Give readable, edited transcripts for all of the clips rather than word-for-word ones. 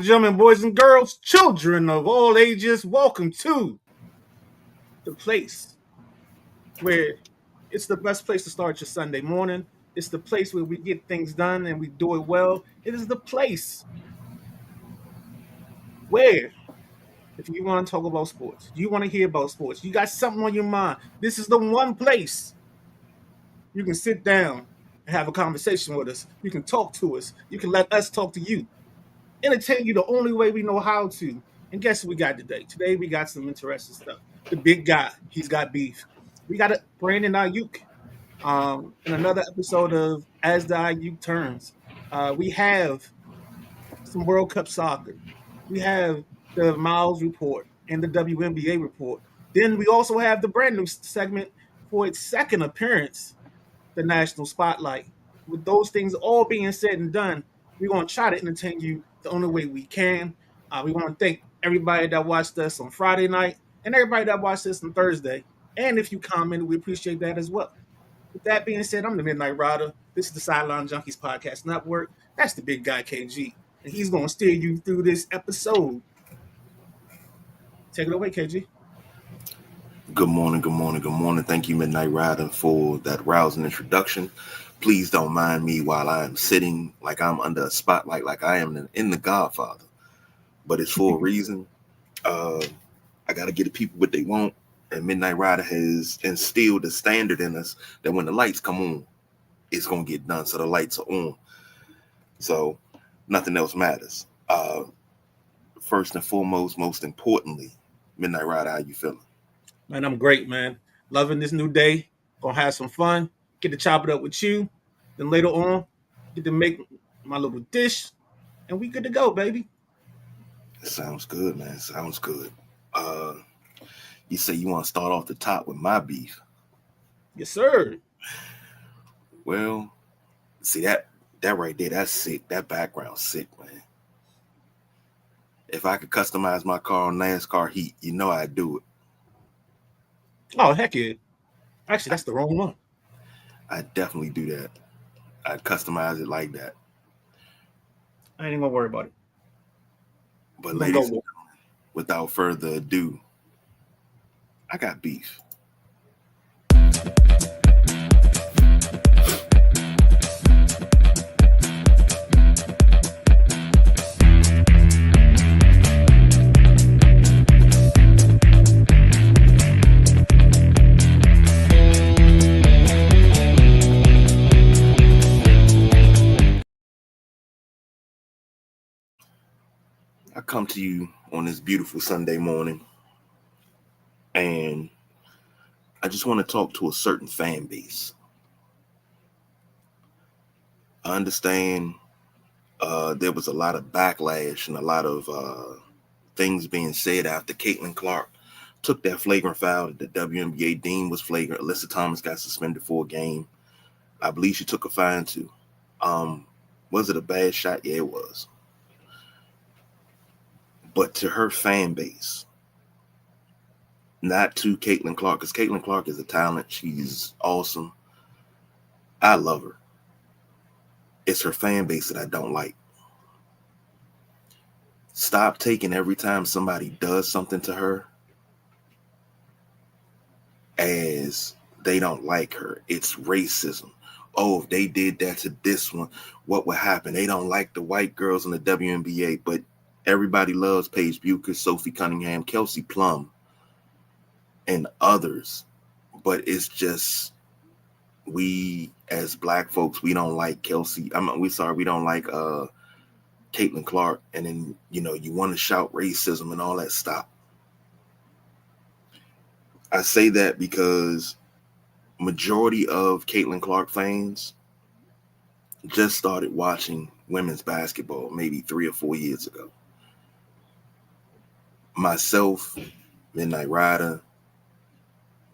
gentlemen, boys and girls, children of all ages, welcome to the place where it's the best place to start your Sunday morning. It's the place where we get things done and we do it well. It is the place where, if you want to talk about sports, you want to hear about sports, you got something on your mind, this is the one place you can sit down and have a conversation with us. You can talk to us. You can let us talk to you. Entertain you the only way we know how to. And guess what we got today? Today we got some interesting stuff. The big guy, he's got beef. We got a Brandon Ayuk. In another episode of As the Ayuk Turns, we have some World Cup soccer. We have the Miles report and the WNBA report. Then we also have the brand new segment for its second appearance, the National Spotlight. With those things all being said and done, we're going to try to entertain you the only way we can. We want to thank everybody that watched us on Friday night and everybody that watched us on Thursday. And if you commented, we appreciate that as well. With that being said, I'm the Midnight Rider. This is the Sideline Junkies Podcast Network. That's the big guy, KG. And he's going to steer you through this episode. Take it away, KG. Good morning, good morning, good morning. Thank you, Midnight Rider, for that rousing introduction. Please don't mind me while I'm sitting like I'm under a spotlight, like I am in The Godfather. But it's for a reason. I got to get the people what they want. And Midnight Rider has instilled a standard in us that when the lights come on, it's going to get done. So the lights are on. So nothing else matters. First and foremost, most importantly, Midnight Rider, how you feeling? Man, I'm great, man. Loving this new day. Gonna have some fun. Get to chop it up with you. Then later on, get to make my little dish. And we good to go, baby. Sounds good, man. Sounds good. You say you want to start off the top with my beef. Yes, sir. Well, see that right there, that's sick. That background's sick, man. If I could customize my car on NASCAR Heat, you know I'd do it. Oh, heck yeah. Actually, that's the wrong one. I'd definitely do that. I'd customize it like that. I ain't even gonna worry about it. But ladies and gentlemen, without further ado, I got beef. I come to you on this beautiful Sunday morning, and I just want to talk to a certain fan base. I understand there was a lot of backlash and a lot of things being said after Caitlin Clark took that flagrant foul that the WNBA deemed was flagrant. Alyssa Thomas got suspended for a game. I believe she took a fine too. Was it a bad shot? Yeah, it was. But to her fan base, not to Caitlin Clark, because Caitlin Clark is a talent. She's awesome. I love her. It's her fan base that I don't like. Stop taking every time somebody does something to her as they don't like her. It's racism. Oh, if they did that to this one, what would happen? They don't like the white girls in the WNBA, but everybody loves Paige Bucher, Sophie Cunningham, Kelsey Plum, and others. But it's just, we as black folks, we don't like Kelsey. We don't like Caitlin Clark. And then, you want to shout racism and all that. Stop. I say that because majority of Caitlin Clark fans just started watching women's basketball maybe 3 or 4 years ago. Myself, Midnight Rider,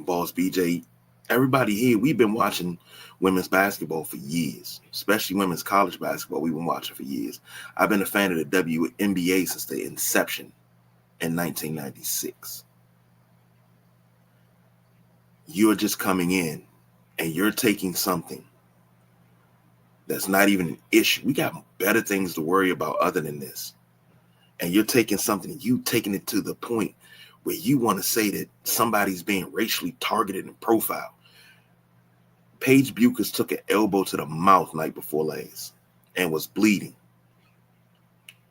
Boss BJ, everybody here, we've been watching women's basketball for years, especially women's college basketball. We've been watching for years. I've been a fan of the WNBA since the inception in 1996. You're just coming in and you're taking something that's not even an issue. We got better things to worry about other than this. and you're taking something, you taking it to the point where you want to say that somebody's being racially targeted and profiled. Paige Buchers took an elbow to the mouth night before last and was bleeding.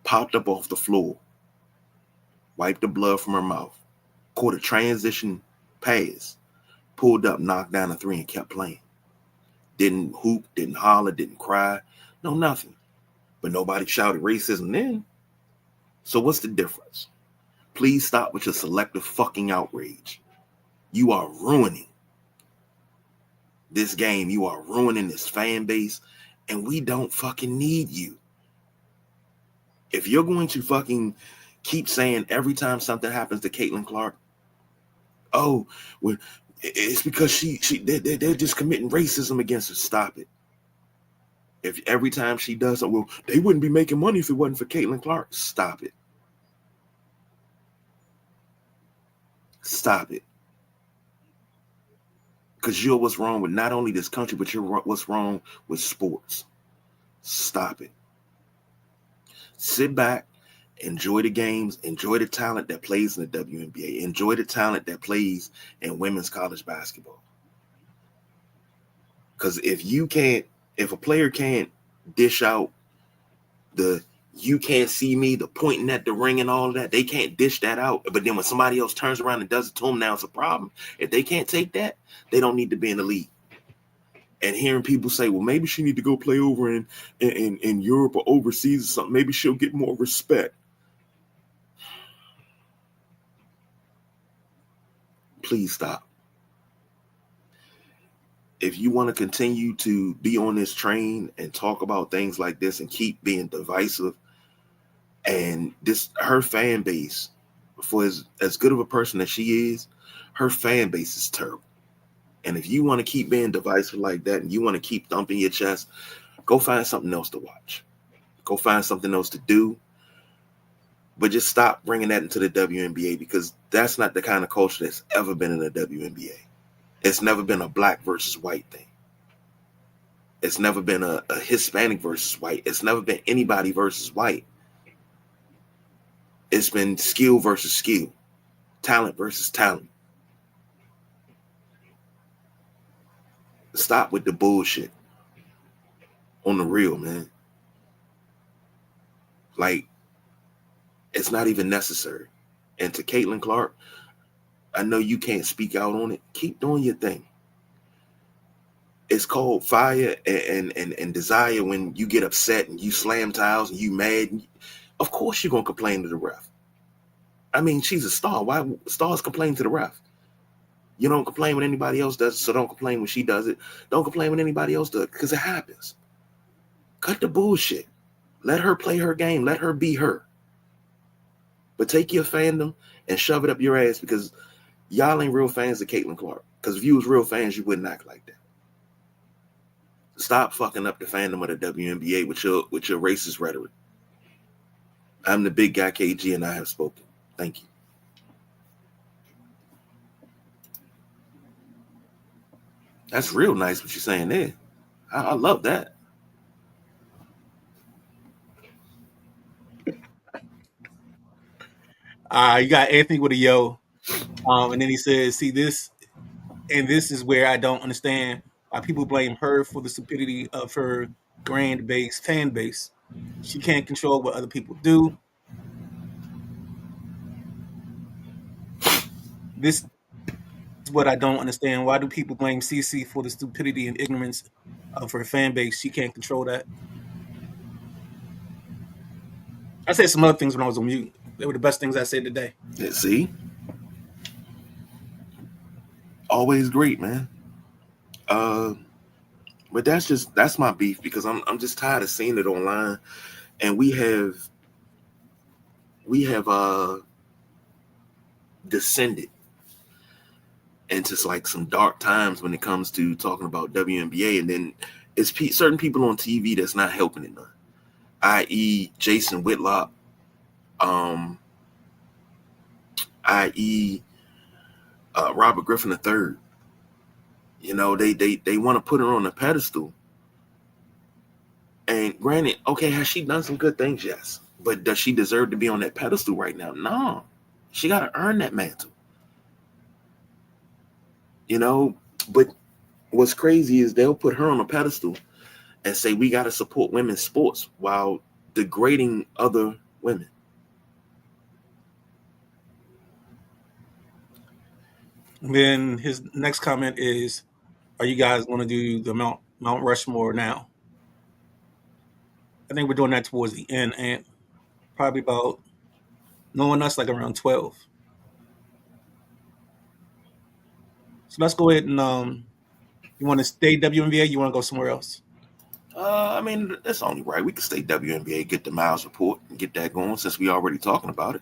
Popped up off the floor, wiped the blood from her mouth, caught a transition pass, pulled up, knocked down a three, and kept playing. Didn't hoop, didn't holler, didn't cry, no nothing. But nobody shouted racism then. So what's the difference? Please stop with your selective fucking outrage. You are ruining this game. You are ruining this fan base, and we don't fucking need you. If you're going to fucking keep saying every time something happens to Caitlin Clark, oh, well, it's because they're just committing racism against her. Stop it. If every time she does it, well, they wouldn't be making money if it wasn't for Caitlin Clark. Stop it. Stop it. Because you're what's wrong with not only this country, but you're what's wrong with sports. Stop it. Sit back, enjoy the games, enjoy the talent that plays in the WNBA, enjoy the talent that plays in women's college basketball. Because if a player can't dish out the you can't see me, the pointing at the ring and all of that, they can't dish that out. But then when somebody else turns around and does it to them, now it's a problem. If they can't take that, they don't need to be in the league. And hearing people say, well, maybe she need to go play over in Europe or overseas or something. Maybe she'll get more respect. Please stop. If you want to continue to be on this train and talk about things like this and keep being divisive, and her fan base, for as good of a person as she is, her fan base is terrible. And if you want to keep being divisive like that and you want to keep thumping your chest, go find something else to watch. Go find something else to do. But just stop bringing that into the WNBA, because that's not the kind of culture that's ever been in the WNBA. It's never been a black versus white thing. It's never been a Hispanic versus white. It's never been anybody versus white. It's been skill versus skill, talent versus talent. Stop with the bullshit. On the real, man. Like, it's not even necessary. And to Caitlin Clark, I know you can't speak out on it. Keep doing your thing. It's called fire and desire when you get upset and you slam tiles and you mad. Of course you're going to complain to the ref. I mean, she's a star. Why stars complain to the ref? You don't complain when anybody else does it, so don't complain when she does it. Don't complain when anybody else does it, because it happens. Cut the bullshit. Let her play her game. Let her be her. But take your fandom and shove it up your ass, because y'all ain't real fans of Caitlin Clark. Because if you was real fans, you wouldn't act like that. Stop fucking up the fandom of the WNBA with your racist rhetoric. I'm the big guy, KG, and I have spoken. Thank you. That's real nice what you're saying there. I love that. You got Anthony with a yo. And then he says, see this, and this is where I don't understand why people blame her for the stupidity of her fan base. She can't control what other people do. This is what I don't understand. Why do people blame CC for the stupidity and ignorance of her fan base? She can't control that. I said some other things when I was on mute. They were the best things I said today. Yeah, see? Always great, man. But that's my beef, because I'm just tired of seeing it online, and we have descended into like some dark times when it comes to talking about WNBA, and then it's certain people on TV that's not helping it none, i.e. Jason Whitlock, i.e. Robert Griffin III. You know, they want to put her on a pedestal. And granted, okay, has she done some good things? Yes. But does she deserve to be on that pedestal right now? No. She got to earn that mantle. You know, but what's crazy is they'll put her on a pedestal and say we got to support women's sports while degrading other women. And then his next comment is, "Are you guys going to do the Mount Rushmore now?" I think we're doing that towards the end, and probably about knowing us like around 12. So let's go ahead and you want to stay WNBA? You want to go somewhere else? I mean, that's only right. We can stay WNBA, get the Miles report, and get that going since we already talking about it.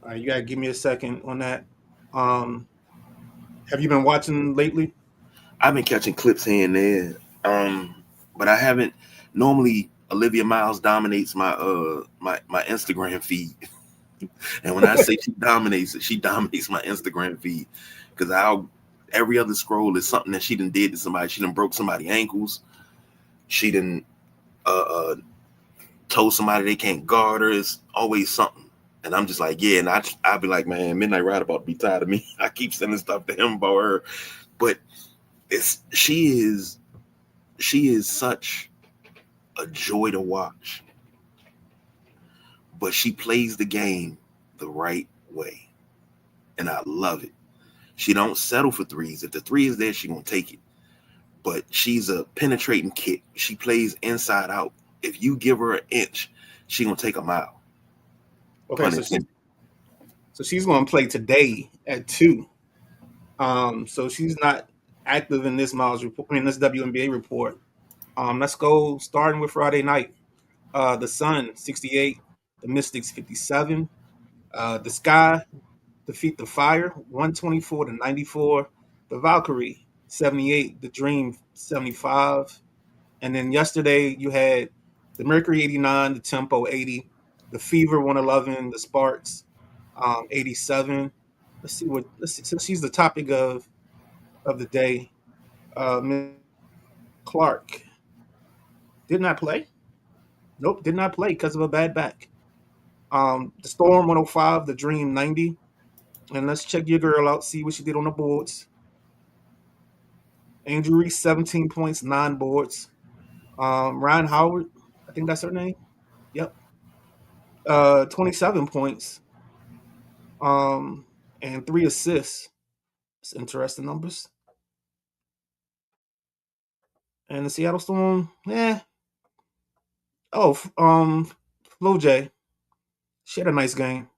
All right, you gotta give me a second on that. Um, have you been watching lately? I've been catching clips here and there, but I haven't. Normally, Olivia Miles dominates my Instagram feed, and when I say she dominates it, she dominates my Instagram feed because I'll every other scroll is something that she done did to somebody. She done broke somebody's ankles. She done uh, told somebody they can't guard her. It's always something. And I'm just like, yeah. And I'd be like, man, Midnight Ride about to be tired of me. I keep sending stuff to him about her. But she is such a joy to watch. But she plays the game the right way. And I love it. She don't settle for threes. If the three is there, she gonna take it. But she's a penetrating kick. She plays inside out. If you give her an inch, she gonna take a mile. Okay, Pun so intended. she's going to play today at 2. So she's not active in this Miles report. I mean, this WNBA report. Let's go starting with Friday night. The Sun 68, the Mystics 57. The Sky defeat the Fire 124 to 94. The Valkyrie 78, the Dream 75. And then yesterday you had the Mercury 89, the Tempo 80, the Fever 111, the Sparks 87. Let's see. Since she's the topic of the day, Miss Clark did not play. Nope, did not play because of a bad back. The Storm 105, the Dream 90. And let's check your girl out, see what she did on the boards. Angel Reese, 17 points, 9 boards. Ryan Howard, I think that's her name. Yep. 27 points. And 3 assists. It's interesting numbers. And the Seattle Storm, Oh, Flo J. She had a nice game.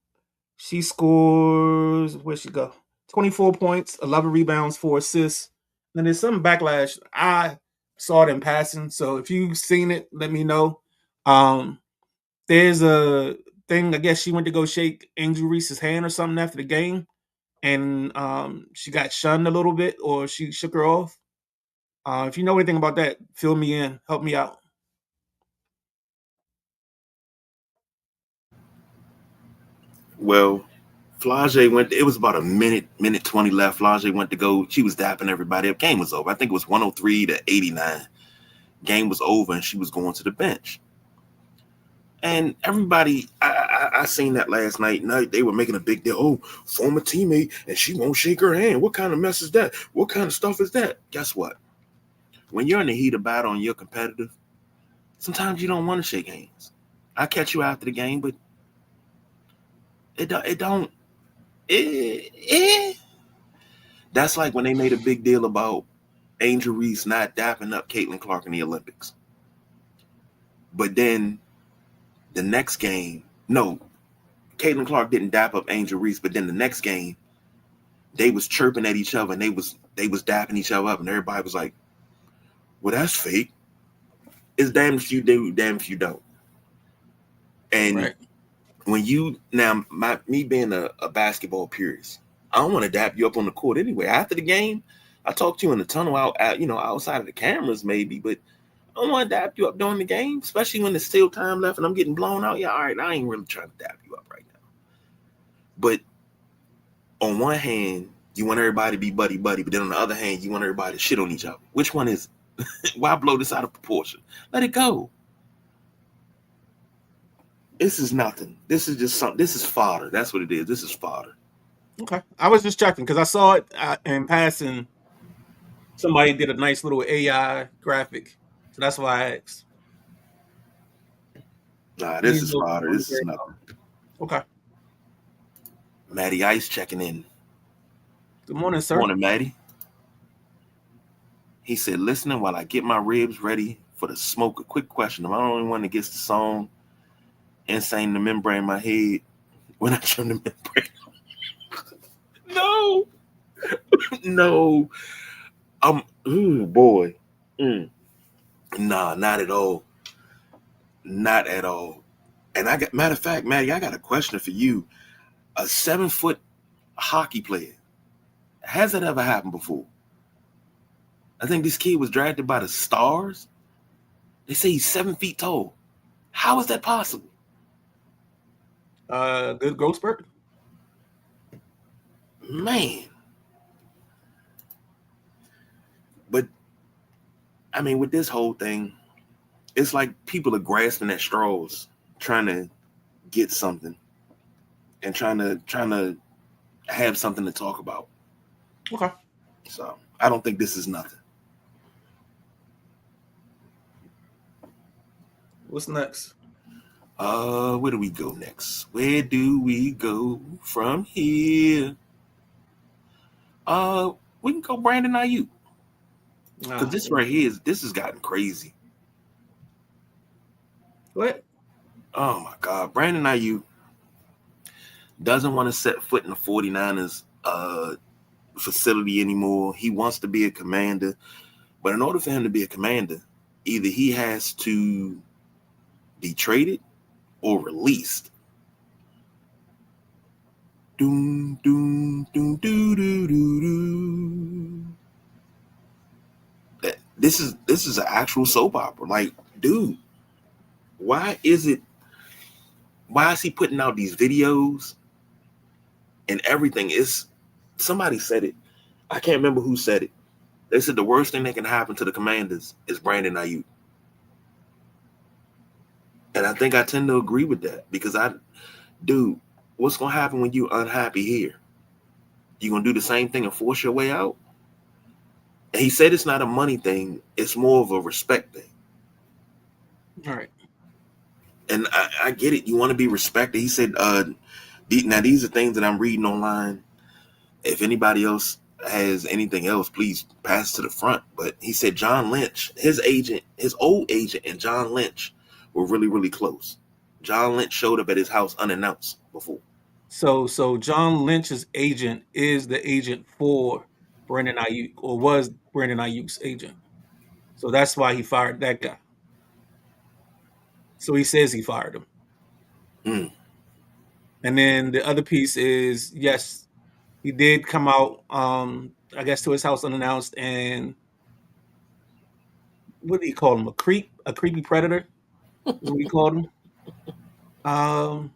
She scores, where'd she go? 24 points, 11 rebounds, 4 assists. Then there's some backlash. I saw it in passing. So if you've seen it, let me know. Um, there's a thing, I guess she went to go shake Angel Reese's hand or something after the game. And she got shunned a little bit, or she shook her off. If you know anything about that, fill me in, help me out. Well, Flage went. It was about a minute 20 left. Flage went to go. She was dapping everybody up. Game was over. I think it was 103 to 89. Game was over, and she was going to the bench. And everybody, I seen that last night. Night they were making a big deal. Oh, former teammate, and she won't shake her hand. What kind of mess is that? What kind of stuff is that? Guess what? When you're in the heat of battle and you're competitive, sometimes you don't want to shake hands. I catch you after the game, but it don't. That's like when they made a big deal about Angel Reese not dapping up Caitlin Clark in the Olympics. But then the next game, no, Caitlin Clark didn't dap up Angel Reese, but then the next game, they was chirping at each other and they was dapping each other up, and everybody was like, well, that's fake. It's damn if you do, damn if you don't. And Right. when you now me being a basketball purist, I don't want to dap you up on the court anyway. After the game, I talk to you in the tunnel outside of the cameras maybe, but I don't want to dap you up during the game, especially when there's still time left and I'm getting blown out. Yeah, all right, I ain't really trying to dap you up right now. But on one hand, you want everybody to be buddy buddy, but then on the other hand, you want everybody to shit on each other. Which one is it? Why blow this out of proportion? Let it go. This is nothing. This is just something. This is fodder. That's what it is. This is fodder. Okay, I was just checking because I saw it in passing. Somebody did a nice little AI graphic, so that's why I asked. Nah, You this need is to know fodder. on the This is very nothing. okay. Matty Ice checking in. Good morning, sir. Morning, Matty. He said, listening while I get my ribs ready for the smoke. A quick question. Am I the only one that gets the song insane the membrane in my head when I trim the membrane? No. No. Ooh, boy. Mm. Nah, not at all. Not at all. And I got, matter of fact, Maddie, I got a question for you. A 7-foot hockey player. Has that ever happened before? I think this kid was drafted by the Stars. They say he's 7 feet tall. How is that possible? Good growth spurt. Man. But I mean, with this whole thing, it's like people are grasping at straws, trying to get something and trying to have something to talk about. Okay. So I don't think this is nothing. What's next? Where do we go next? Where do we go from here? We can go Brandon Ayuk. Because this right here this has gotten crazy. What? Oh my God. Brandon Ayuk doesn't want to set foot in the 49ers facility anymore. He wants to be a commander. But in order for him to be a commander, either he has to be traded or released. Doom, doom, doom, doo, doo, doo, doo. This is an actual soap opera. Like, dude, why is he putting out these videos and everything? Is somebody said it? I can't remember who said it. They said the worst thing that can happen to the Commanders is Brandon Ayuk. And I think I tend to agree with that because dude, what's gonna happen when you're unhappy here? You gonna do the same thing and force your way out? And he said it's not a money thing; it's more of a respect thing. All right. And I get it. You want to be respected. He said, now these are things that I'm reading online. If anybody else has anything else, please pass to the front. But he said John Lynch, his agent, his old agent, and John Lynch were really, really close. John Lynch showed up at his house unannounced before. So John Lynch's agent is the agent for Brandon Ayuk, or was Brandon Ayuk's agent. So that's why he fired that guy. So he says he fired him. Mm. And then the other piece is yes, he did come out, I guess, to his house unannounced, and what do you call him? A creepy predator is what he called him. Um,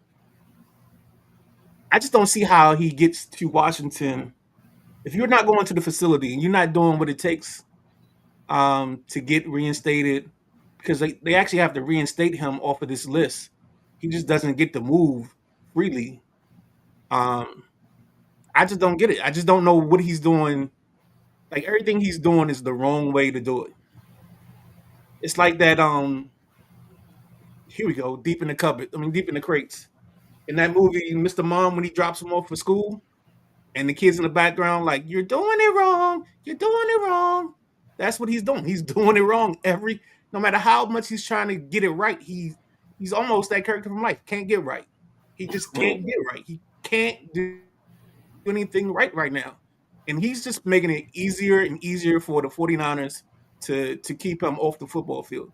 I just don't see how he gets to Washington if you're not going to the facility and you're not doing what it takes to get reinstated, because they actually have to reinstate him off of this list. He just doesn't get to move freely. Um, I just don't get it. I just don't know what he's doing. Like everything he's doing is the wrong way to do it. It's like that. Here we go, deep in the cupboard. I mean, deep in the crates. In that movie, Mr. Mom, when he drops him off for school, and the kids in the background like, "You're doing it wrong. You're doing it wrong." That's what he's doing. He's doing it wrong no matter how much he's trying to get it right. He's almost that character from life. Can't get right. He just can't get right. He can't do anything right now. And he's just making it easier and easier for the 49ers to keep him off the football field.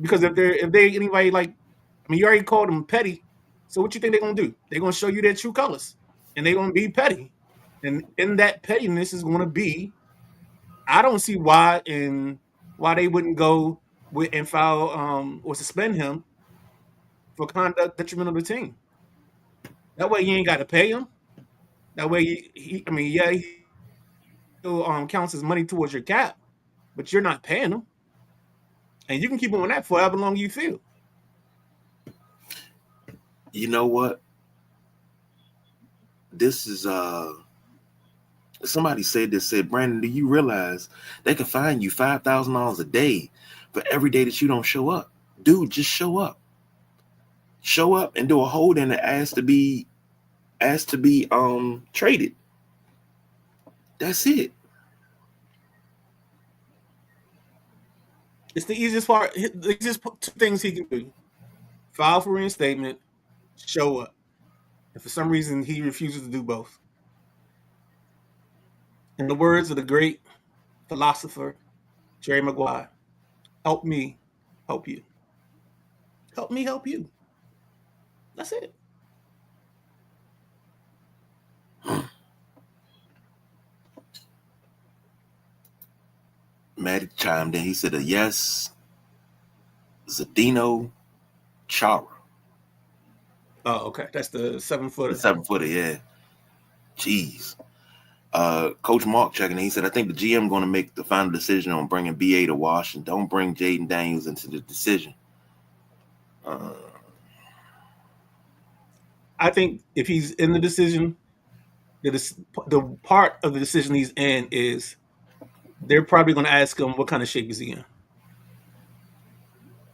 Because if they anybody like, I mean, you already called them petty. So what you think they're gonna do? They're gonna show you their true colors. And they're gonna be petty. And in that pettiness is gonna be, I don't see why they wouldn't go with and file or suspend him for conduct detrimental to the team. That way you ain't gotta pay him. That way I mean, yeah, he still counts as money towards your cap, but you're not paying him. And you can keep him on that for however long you feel. You know what? This is somebody said, Brandon, do you realize they can fine you $5,000 a day for every day that you don't show up? Dude, just show up. Show up and do a hold in and ask to be traded. That's it. It's the easiest part. The easiest two things he can do: file for reinstatement, show up. And for some reason, he refuses to do both. In the words of the great philosopher Jerry Maguire, help me, help you. Help me, help you. That's it. Maddie chimed in. He said, yes, Zdeno Chara. Oh, okay. That's the The 7-footer. 7-footer, yeah. Jeez. Coach Mark checking in. He said, I think the GM going to make the final decision on bringing BA to Washington. Don't bring Jaden Daniels into the decision. I think if he's in the decision, the part of the decision he's in is they're probably going to ask him what kind of shape is he in.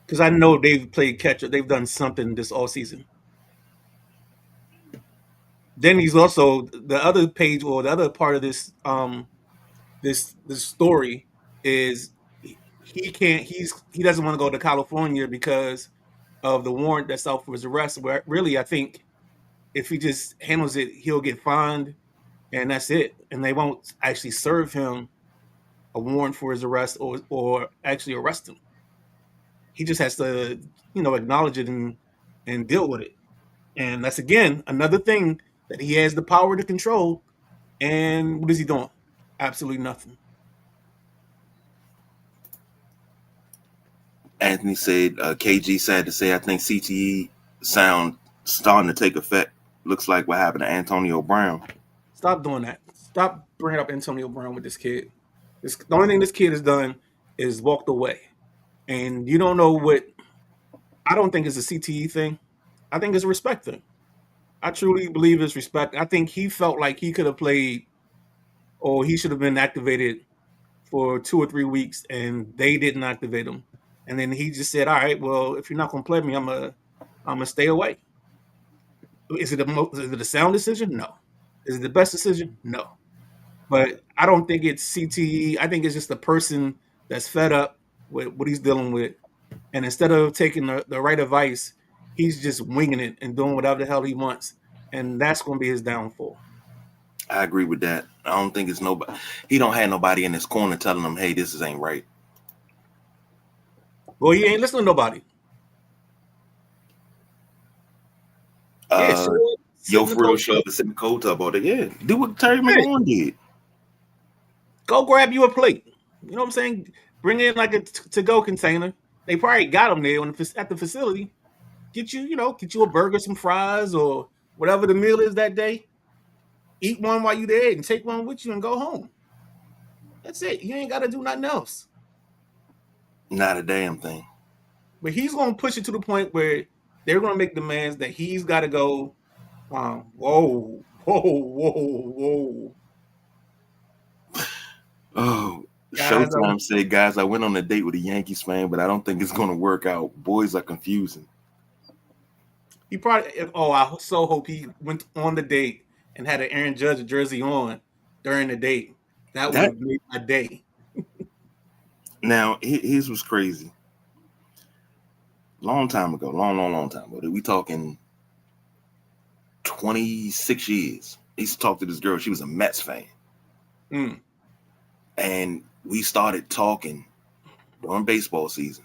Because I know they've played catch up. They've done something this all season. Then he's also the other page or the other part of this this story is he doesn't want to go to California because of the warrant that's out for his arrest. Where really I think if he just handles it, he'll get fined and that's it. And they won't actually serve him a warrant for his arrest or actually arrest him. He just has to, acknowledge it and deal with it. And that's again another thing that he has the power to control. And what is he doing? Absolutely nothing. Anthony said, KG sad to say, I think CTE sound starting to take effect. Looks like what happened to Antonio Brown. Stop doing that. Stop bringing up Antonio Brown with this kid. The only thing this kid has done is walked away. And you don't know what. I don't think it's a CTE thing. I think it's a respect thing. I truly believe it's respect. I think he felt like he could have played or he should have been activated for 2 or 3 weeks and they didn't activate him. And then he just said, all right, well, if you're not going to play me, I'm gonna stay away. Is it a sound decision? No. Is it the best decision? No. But I don't think it's CTE. I think it's just a person that's fed up with what he's dealing with. And instead of taking the right advice, he's just winging it and doing whatever the hell he wants. And that's going to be his downfall. I agree with that. I don't think it's nobody. He don't have nobody in his corner telling him, hey, this ain't right. Well, he ain't listening to nobody. Yeah, sure. Yo, for real, show up and sit in the cold tub all day. Yeah, do what Terry McLaurin did. Go grab you a plate. You know what I'm saying? Bring in like a to-go container. They probably got them there at the facility. Get you a burger, some fries, or whatever the meal is that day. Eat one while you there and take one with you and go home. That's it. You ain't got to do nothing else. Not a damn thing. But he's going to push it to the point where they're going to make demands that he's got to go, whoa. Oh, Showtime said, guys, I went on a date with a Yankees fan, but I don't think it's going to work out. Boys are confusing. He probably, I so hope he went on the date and had an Aaron Judge jersey on during the date. That would have made my day. Now, his was crazy. Long time ago. Long time ago. We talking 26 years. He used to talk to this girl. She was a Mets fan. And we started talking during baseball season.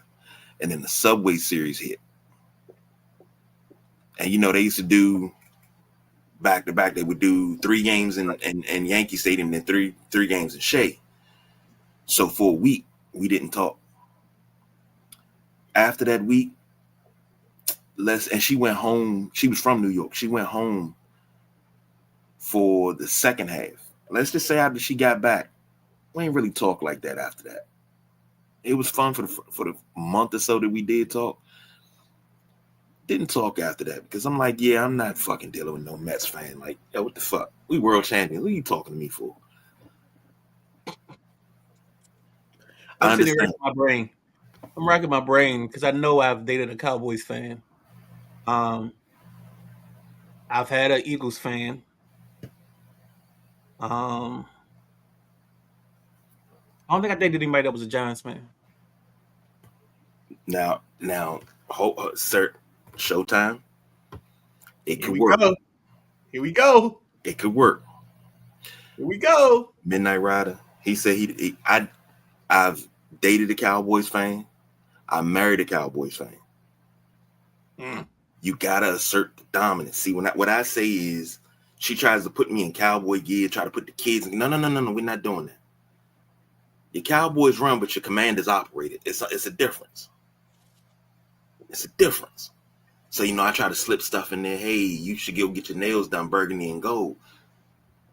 And then the Subway Series hit. And, they used to do back-to-back. They would do 3 games in Yankee Stadium and then three games in Shea. So for a week, we didn't talk. After that week, and she went home. She was from New York. She went home for the second half. Let's just say after she got back, we ain't really talk like that after that. It was fun for the month or so that we did talk. Didn't talk after that because I'm like, yeah, I'm not fucking dealing with no Mets fan. Like, yo, what the fuck? We world champions. What are you talking to me for? I'm I sitting here understand. racking my brain. I'm racking my brain because I know I've dated a Cowboys fan. Um, I've had an Eagles fan. Um, I don't think I dated anybody that was a Giants fan. Now, sir, Showtime. It Here could we work. go. Here we go. It could work. Here we go. Midnight Rider. He said I've dated a Cowboys fan. I married a Cowboys fan. Mm. You gotta assert the dominance. See, what I say is, she tries to put me in cowboy gear, try to put the kids in. No, we're not doing that. Your Cowboys run, but your commanders operate it. It's a difference. It's a difference. So, I try to slip stuff in there. Hey, you should go get your nails done burgundy and gold.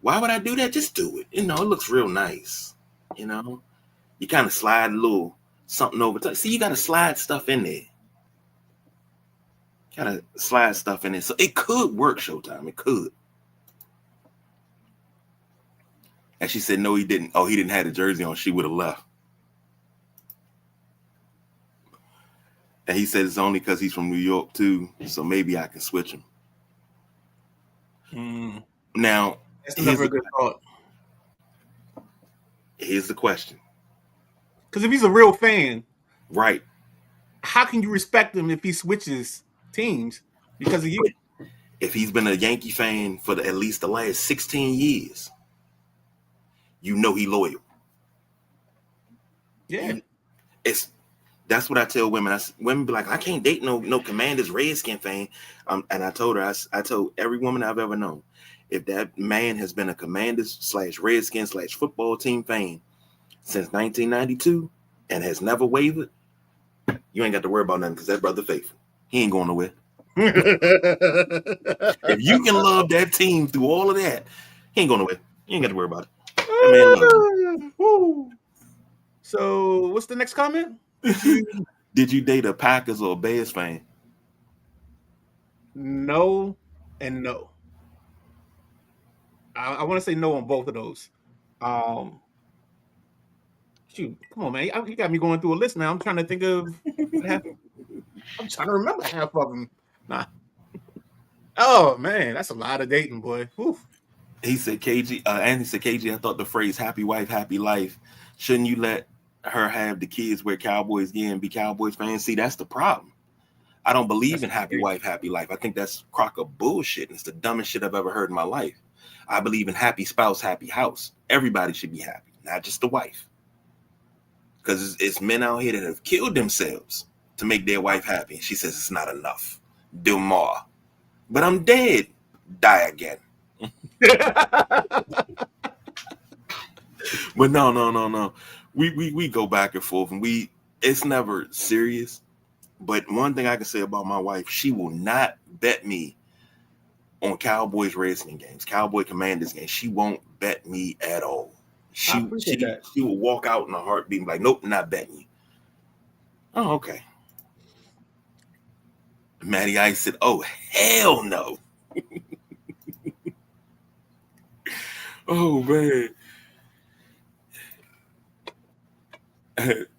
Why would I do that? Just do it. It looks real nice. You kind of slide a little something over top. See, you got to slide stuff in there. Gotta slide stuff in there. So it could work, Showtime. It could. And she said, no, he didn't. Oh, he didn't have the jersey on. She would have left. And he said it's only because he's from New York, too. So maybe I can switch him. Mm. Now, That's never a good thought. Here's the question. Because if he's a real fan, right? How can you respect him if he switches teams because of you? If he's been a Yankee fan for at least the last 16 years, he loyal. Yeah. That's what I tell women. Women be like, I can't date no Commanders Redskin fan. And I told her, I told every woman I've ever known, if that man has been a Commanders /Redskins /football team fan since 1992 and has never wavered, you ain't got to worry about nothing because that brother faithful. He ain't going nowhere. If you can love that team through all of that, he ain't going nowhere. You ain't got to worry about it. That man loves you. So, what's the next comment? Did you date a Packers or a Bears fan? No and no. I want to say no on both of those. Shoot, come on, man. You got me going through a list now. I'm trying to think of what happened. I'm trying to remember half of them. Nah. Oh, man. That's a lot of dating, boy. Oof. He said, KG, Anthony said, KG, I thought the phrase happy wife, happy life. Shouldn't you let her have the kids wear Cowboys gear and be Cowboys fans? See, that's the problem. I don't believe in happy wife, happy life. I think that's crock of bullshit. And it's the dumbest shit I've ever heard in my life. I believe in happy spouse, happy house. Everybody should be happy, not just the wife. Because it's men out here that have killed themselves to make their wife happy. She says it's not enough. Do more. But I'm dead. Die again. But no. We go back and forth, and it's never serious. But one thing I can say about my wife, she will not bet me on Cowboys Redskins games, Cowboy Commanders games. She won't bet me at all. She will walk out in a heartbeat and be like, nope, not betting you. Oh, okay. Matty Ice said, oh, hell no. Oh, man.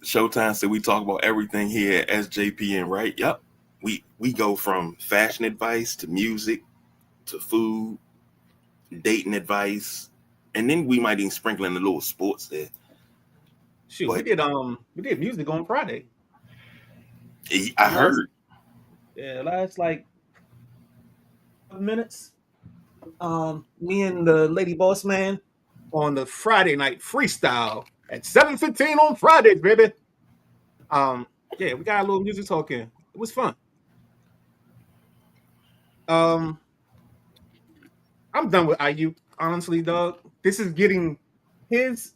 Showtime said we talk about everything here at SJPN, right? Yep. We go from fashion advice to music to food, dating advice, and then we might even sprinkle in a little sports there. Shoot, we did music on Friday. I heard. Yeah, last like minutes. Me and the Lady Boss Man on the Friday night freestyle at 7:15 on Fridays, baby. Yeah, we got a little music talking. It was fun. I'm done with IU, honestly, dog. This is getting his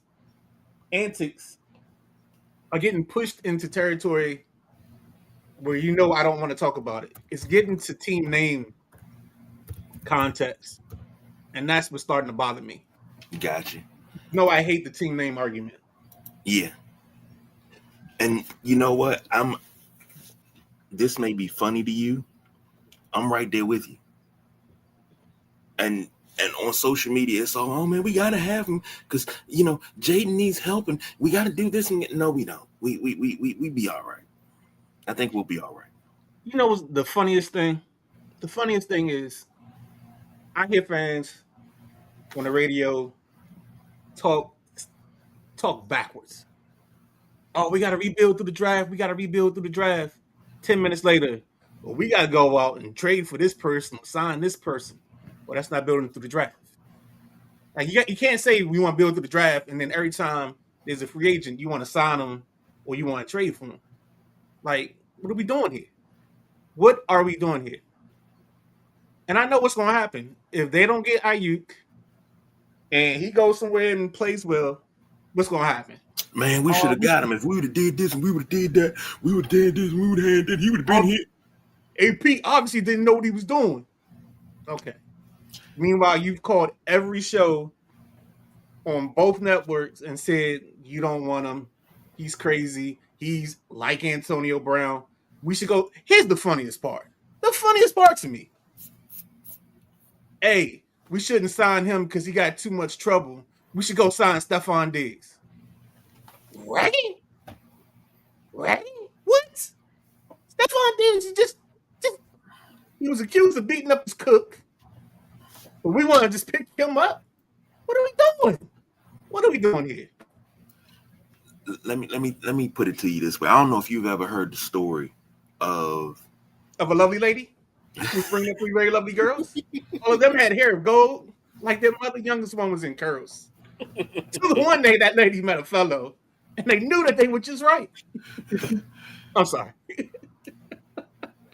antics are getting pushed into territory where I don't want to talk about it. It's getting to team name context, and that's what's starting to bother me. Gotcha. No, I hate the team name argument. Yeah. And you know what? This may be funny to you, I'm right there with you. And on social media, it's all, oh man, we gotta have him because Jaden needs help and we gotta do this. And no, we don't. We be all right. I think we'll be all right. You know what's the funniest thing? The funniest thing is I hear fans on the radio talk talk backwards. Oh, we got to rebuild through the draft. We got to rebuild through the draft. 10 minutes later, well, we got to go out and trade for this person, sign this person. Well, that's not building through the draft. Like you can't say we want to build through the draft, and then every time there's a free agent, you want to sign them or you want to trade for them. Like, what are we doing here? What are we doing here? And I know what's going to happen if they don't get Ayuk and he goes somewhere and plays well. What's going to happen? Man, we should have got him. If we would have did this and we would have did that, we would have did this and we would have had that, he would have been here. AP obviously didn't know what he was doing. Okay. Meanwhile, you've called every show on both networks and said you don't want him. He's crazy. He's like Antonio Brown. We should go. Here's the funniest part. The funniest part to me. Hey, we shouldn't sign him because he got too much trouble. We should go sign Stephon Diggs. Right? Right? What? Stephon Diggs is just he was accused of beating up his cook. But we want to just pick him up? What are we doing? What are we doing here? Let me put it to you this way. I don't know if you've ever heard the story of a lovely lady who's bringing up 3 very lovely girls. All of them had hair of gold, like their mother youngest one was in curls. So the one day that lady met a fellow, and they knew that they were just right. I'm sorry.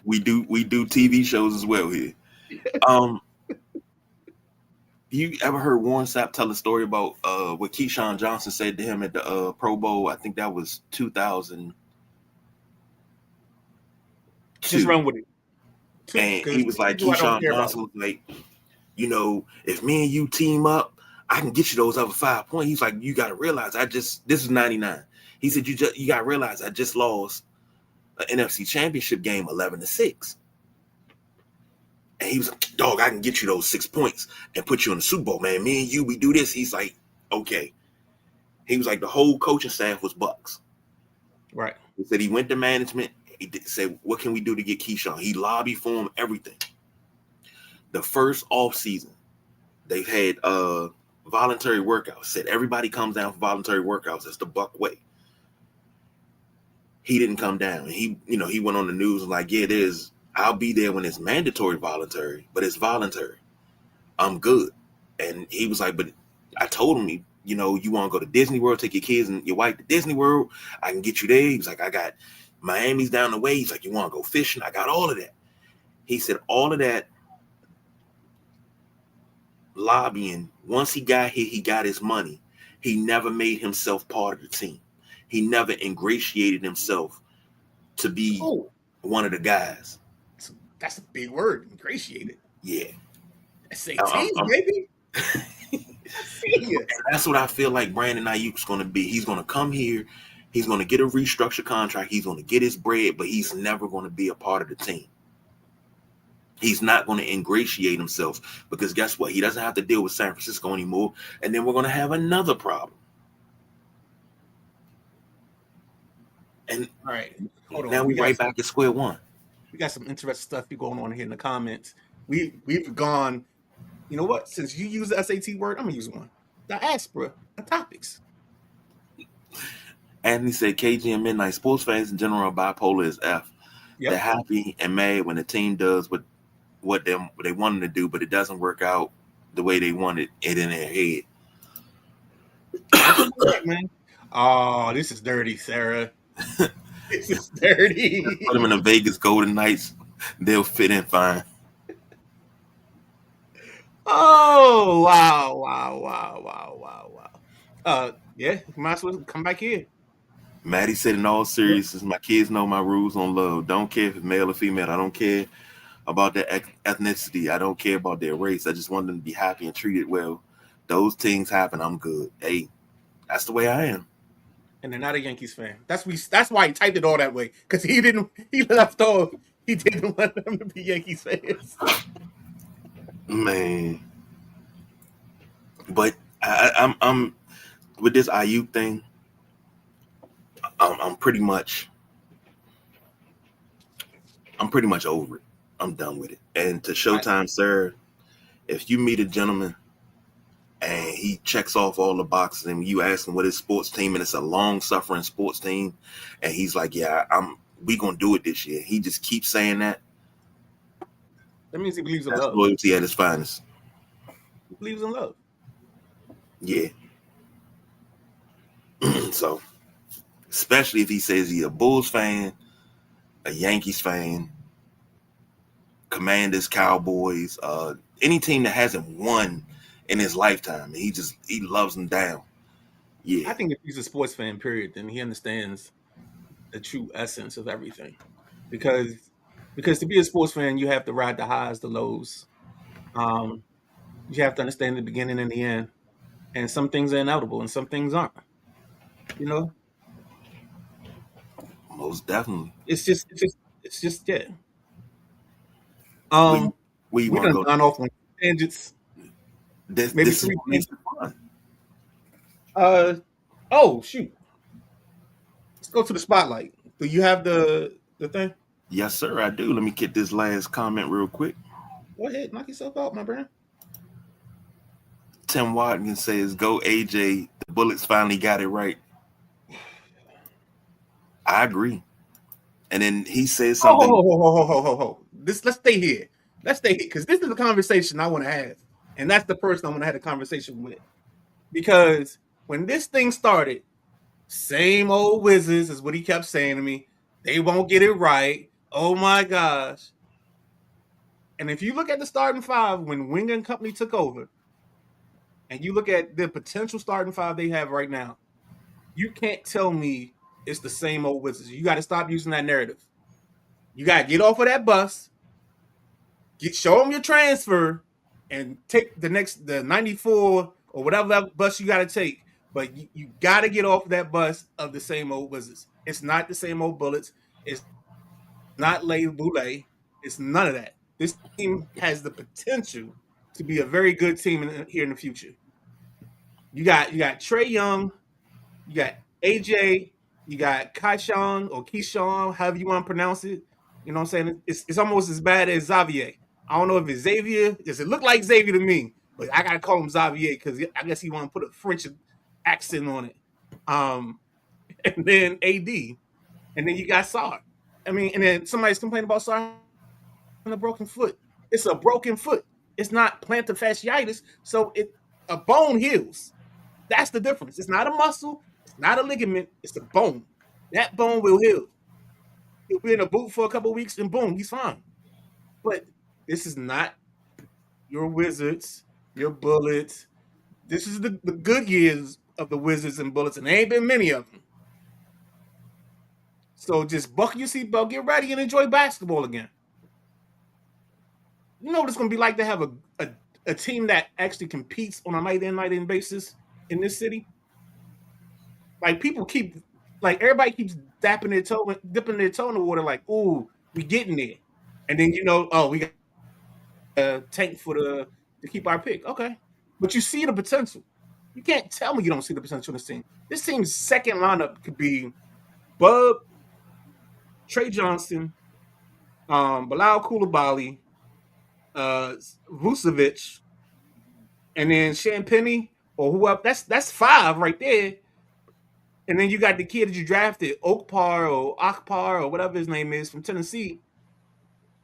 We do TV shows as well here. You ever heard Warren Sapp tell a story about what Keyshawn Johnson said to him at the Pro Bowl? I think that was 2000. Just run with it. And he was like, Keyshawn Johnson was like, if me and you team up, I can get you those other 5 points. He's like, you got to realize this is 99. He said, you got to realize I just lost an NFC Championship game 11-6. And he was like, dog, I can get you those 6 points and put you in the Super Bowl, man. Me and you, we do this. He's like, okay. He was like, the whole coaching staff was Bucks. Right. He said he went to management. He said, what can we do to get Keyshawn? He lobbied for him, everything. The first offseason, they've had voluntary workouts. Said everybody comes down for voluntary workouts. It's the Buck way. He didn't come down. He went on the news and like, yeah, it is. I'll be there when it's mandatory voluntary, but it's voluntary. I'm good. And he was like, but I told him, you want to go to Disney World, take your kids and your wife to Disney World. I can get you there. He was like, I got Miami's down the way. He's like, you want to go fishing? I got all of that. He said all of that lobbying. Once he got here, he got his money. He never made himself part of the team. He never ingratiated himself to be one of the guys. That's a big word, ingratiated. Yeah. SATs, maybe. That's what I feel like Brandon Ayuk's going to be. He's going to come here. He's going to get a restructured contract. He's going to get his bread, but he's never going to be a part of the team. He's not going to ingratiate himself because guess what? He doesn't have to deal with San Francisco anymore. And then we're going to have another problem. And all right, hold on. Now we're right back at square one. We got some interesting stuff going on here in the comments. We've gone, you know what? Since you use the SAT word, I'm going to use one. Diaspora of topics. Anthony said KG and Midnight sports fans in general are bipolar as F. Yep. They're happy and mad when the team does what they wanted to do, but it doesn't work out the way they wanted it in their head. Man. Oh, this is dirty, Sarah. This is dirty. Put them in the Vegas Golden Knights. They'll fit in fine. Oh, wow. Yeah, you might as well come back here. Maddie said, in all seriousness, my kids know my rules on love. Don't care if it's male or female. I don't care about their ethnicity. I don't care about their race. I just want them to be happy and treated well. Those things happen. I'm good. Hey, that's the way I am. And they're not a Yankees fan. That's why he typed it all that way. Because he left off. He didn't want them to be Yankees fans. Man, but I'm with this IU thing. I'm pretty much over it. I'm done with it. And to I, Showtime, sir, if you meet a gentleman and he checks off all the boxes, and you ask him what his sports team, and it's a long suffering sports team, and he's like, "Yeah, we gonna do it this year." He just keeps saying that. that means he believes in That's love. loyalty at its finest. He believes in love. Yeah. So, especially if he says he's a Bulls fan, a Yankees fan, Commanders, Cowboys, any team that hasn't won in his lifetime, he loves them down. Yeah, I think if he's a sports fan, period, then he understands the true essence of everything. Because because to be a sports fan, you have to ride the highs, the lows. Um, you have to understand the beginning and the end. And some things are inevitable, and some things aren't. You know, most definitely. it's just yeah. Where you, Um, where you we want to done go? gone off on tangents, maybe This is three what makes tangents. it fun. Uh oh shoot, let's go to the spotlight. Do you have the thing? Yes, sir, I do. Let me get this last comment real quick. Go ahead, knock yourself out, my brand. Tim Watkins says, "Go AJ. The Bullets finally got it right." I agree. And then he says Oh, ho, something. ho, ho, ho, ho, ho, ho. This let's stay here. Let's stay here because this is a conversation I want to have, and that's the person I want to have a conversation with. Because when this thing started, same old Wizards is what he kept saying to me. They won't get it right. Oh my gosh! And if you look at the starting five when Wing and Company took over, and you look at the potential starting five they have right now, you can't tell me it's the same old Wizards. You got to stop using that narrative. You got to get off of that bus, show them your transfer, and take the 94 or whatever bus you got to take. But you got to get off that bus of the same old Wizards. It's not the same old Bullets. It's not Lay Boulay. It's none of that. This team has the potential to be a very good team here in the future. You got Trey Young, you got AJ, you got Kaishan or Keyshawn, however you want to pronounce it. You know what I'm saying? It's almost as bad as Xavier. I don't know if it's Xavier. Does it look like Xavier to me? But I gotta call him Xavier because I guess he want to put a French accent on it. Um, and then AD, and then you got Sar. I mean, and then somebody's complaining about Sar on a broken foot. It's a broken foot. It's not plantar fasciitis, so a bone heals. That's the difference. It's not a muscle. It's not a ligament. It's a bone. That bone will heal. He'll be in a boot for a couple of weeks, and boom, he's fine. But this is not your Wizards, your Bullets. This is the good years of the Wizards and Bullets, and there ain't been many of them. So just buckle your seatbelt, get ready, and enjoy basketball again. You know what it's going to be like to have a team that actually competes on a night in basis in this city? Like people keep, like everybody keeps dipping their toe in the water, like, ooh, we getting there. And then, oh, we got a tank to keep our pick. Okay. But you see the potential. You can't tell me you don't see the potential in this team. This team's second lineup could be Bub, Trey Johnson, Bilal Koulibaly, Vucevic, and then Champagny or whoever. That's five right there. And then you got the kid that you drafted, Okpar or Akpar or whatever his name is from Tennessee.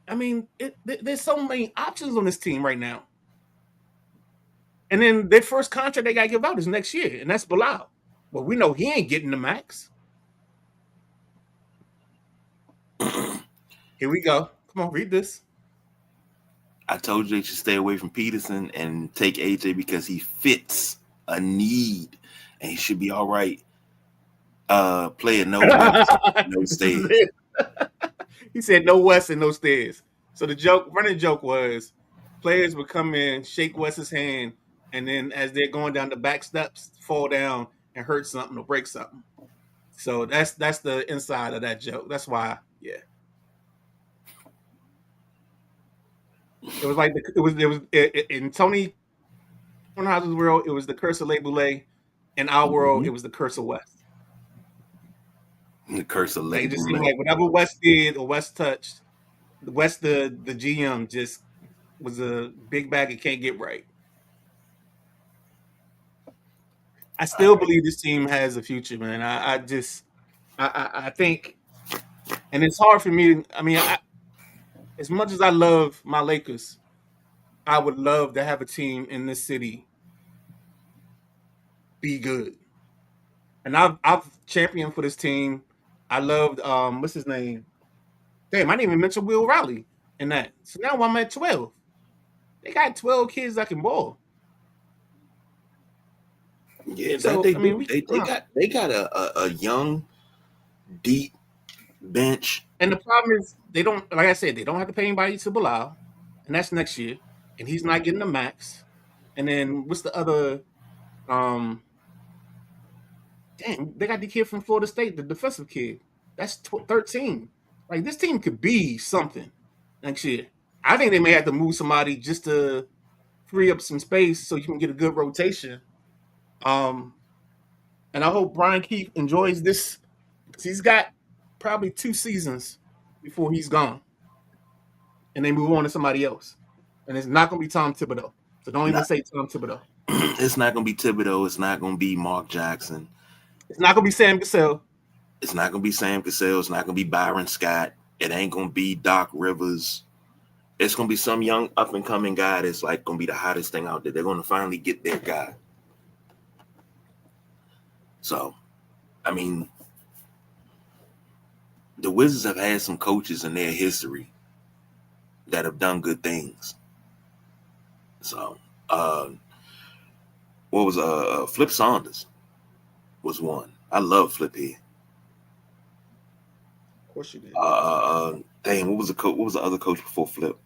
I mean, there's so many options on this team right now. And then their first contract they got to give out is next year, and that's Bilal. Well, we know he ain't getting the max. Here we go. Come on, read this. I told you they should stay away from Peterson and take AJ because he fits a need and he should be all right. Playing no West, no stairs. He said no West and no stairs. So the running joke was players would come in, shake West's hand, and then as they're going down the back steps, fall down and hurt something or break something. So that's the inside of that joke. That's why, yeah. It was like in Tony Kornheiser's world, it was the curse of Laboulet. In our world, Mm-hmm. it was the curse of West. The curse of Like it just label, seemed man. like whatever West did or West touched, the GM just was a big bag it can't get right. I All still right. believe this team has a future, man. I think, and it's hard for me. I mean, as much as I love my Lakers, I would love to have a team in this city be good. And I've championed for this team. I loved what's his name? Damn, I didn't even mention Will Riley in that. So now I'm at 12. They got 12 kids that can ball. Yeah, that So they I mean, do. we They got a young, deep bench. and the problem is they don't, like I said, they don't have to pay anybody to Bilal, and that's next year, and he's not getting the max. And then what's the other? Um, Damn, they got the kid from Florida State, the defensive kid. That's 13. Like this team could be something next year. I think they may have to move somebody just to free up some space so you can get a good rotation. Um, and I hope Brian Keith enjoys this because he's got probably 2 seasons before he's gone, and they move on to somebody else. And it's not going to be Tom Thibodeau. So don't even Not, say Tom Thibodeau. it's not gonna be Thibodeau. It's not gonna be Mark Jackson. It's not going to be Sam Cassell. It's not gonna be Sam Cassell. It's not gonna be Byron Scott. It ain't gonna be Doc Rivers. It's gonna be some young up and coming guy that's like gonna be the hottest thing out there. They're gonna finally get their guy. So, I mean, the Wizards have had some coaches in their history that have done good things. So, what was Flip Saunders was one. I love Flip here. Of course you did. Dang, what was the coach? What was the other coach before Flip?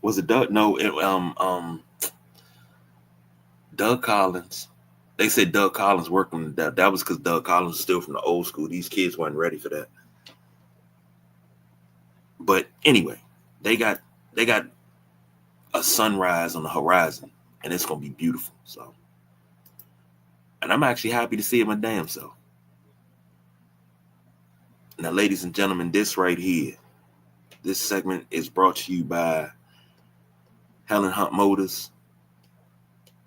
Was it Doug? No, Doug Collins. They said Doug Collins worked on that. That was because Doug Collins was still from the old school. These kids weren't ready for that. But anyway, they got a sunrise on the horizon, and it's gonna be beautiful. So, and I'm actually happy to see it my damn self. Now, ladies and gentlemen, this right here, this segment is brought to you by Helen Hunt Motors,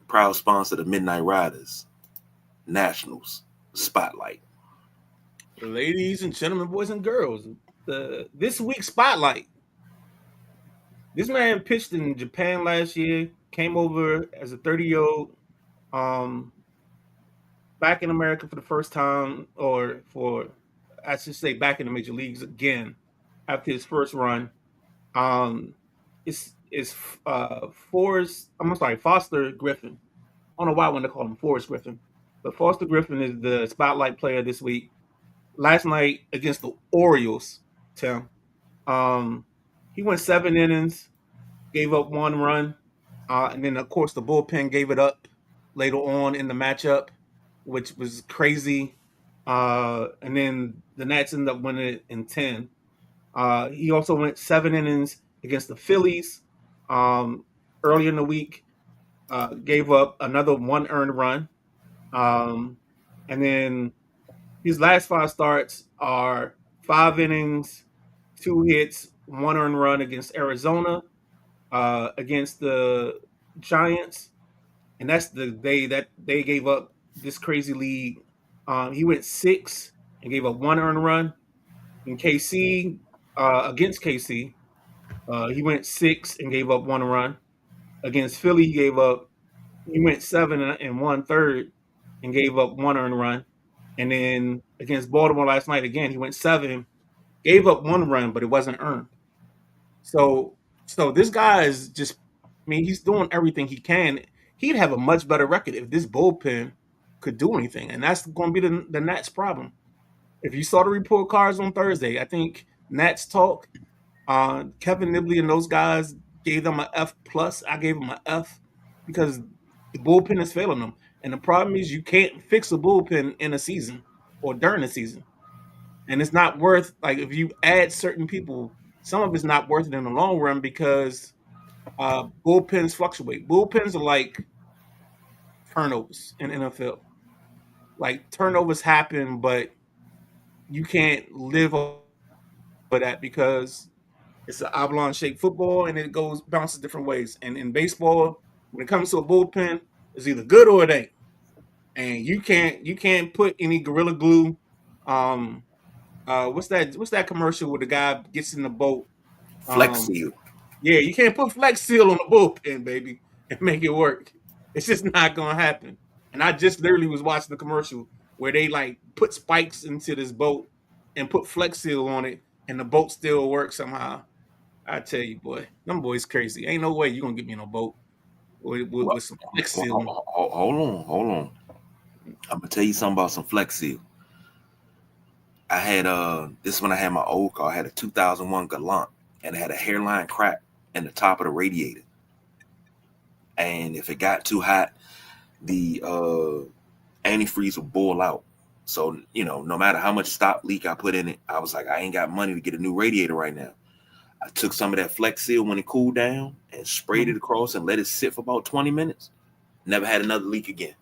proud sponsor of Midnight Riders Nationals Spotlight. Ladies and gentlemen, boys and girls, this week's spotlight. This man pitched in Japan last year, came over as a 30-year-old, um, back in America for the first time, or for, I should say, back in the major leagues again after his first run. Um, it's Forrest. I'm sorry, Foster Griffin. I don't know why I want to call him Forrest Griffin, but Foster Griffin is the spotlight player this week. Last night against the Orioles, Tim. Um, he went 7 innings, gave up 1 run, and then of course the bullpen gave it up later on in the matchup, which was crazy. And then the Nats ended up winning it in 10. He also went 7 innings against the Phillies early in the week, gave up another 1 earned run. Um, and then his last 5 starts are 5 innings, 2 hits, 1 earned run against Arizona, against the Giants, and that's the day that they gave up this crazy lead. He went 6 and gave up 1 earned run in KC, against KC. He went 6 and gave up 1 run against Philly. He went 7 and 1/3 and gave up 1 earned run, and then against Baltimore last night again he went 7, gave up 1 run, but it wasn't earned. So this guy is just, I mean, he's doing everything he can. He'd have a much better record if this bullpen could do anything, and that's going to be the Nats' problem. If you saw the report cards on Thursday, I think Nats talk. Kevin Nibley and those guys gave them an F plus. I gave them an F because the bullpen is failing them, and the problem is you can't fix a bullpen in a season or during the season, and it's not worth, like, if you add certain people, some of it's not worth it in the long run because bullpens fluctuate. Bullpens are like turnovers in NFL. Like turnovers happen, but you can't live over that because it's an oblong shaped football and it goes bounces different ways. And in baseball, when it comes to a bullpen, it's either good or it ain't. And you can't put any gorilla glue. Um, what's that commercial where the guy gets in the boat? Flex Um, Seal. yeah, you can't put Flex Seal on the bullpen, baby, and make it work. It's just not gonna happen. And I just literally was watching the commercial where they like put spikes into this boat and put Flex Seal on it, and the boat still works somehow. I tell you, boy, them boys crazy. Ain't no way you gonna get me in a boat with Well, some Flex Seal. hold on. I'm gonna tell you something about some Flex Seal. I had this is when I had my old car. I had a 2001 Galant, and it had a hairline crack in the top of the radiator. And if it got too hot, the antifreeze would boil out. So, no matter how much stop leak I put in it, I was like, I ain't got money to get a new radiator right now. I took some of that Flex Seal when it cooled down and sprayed it across and let it sit for about 20 minutes. Never had another leak again.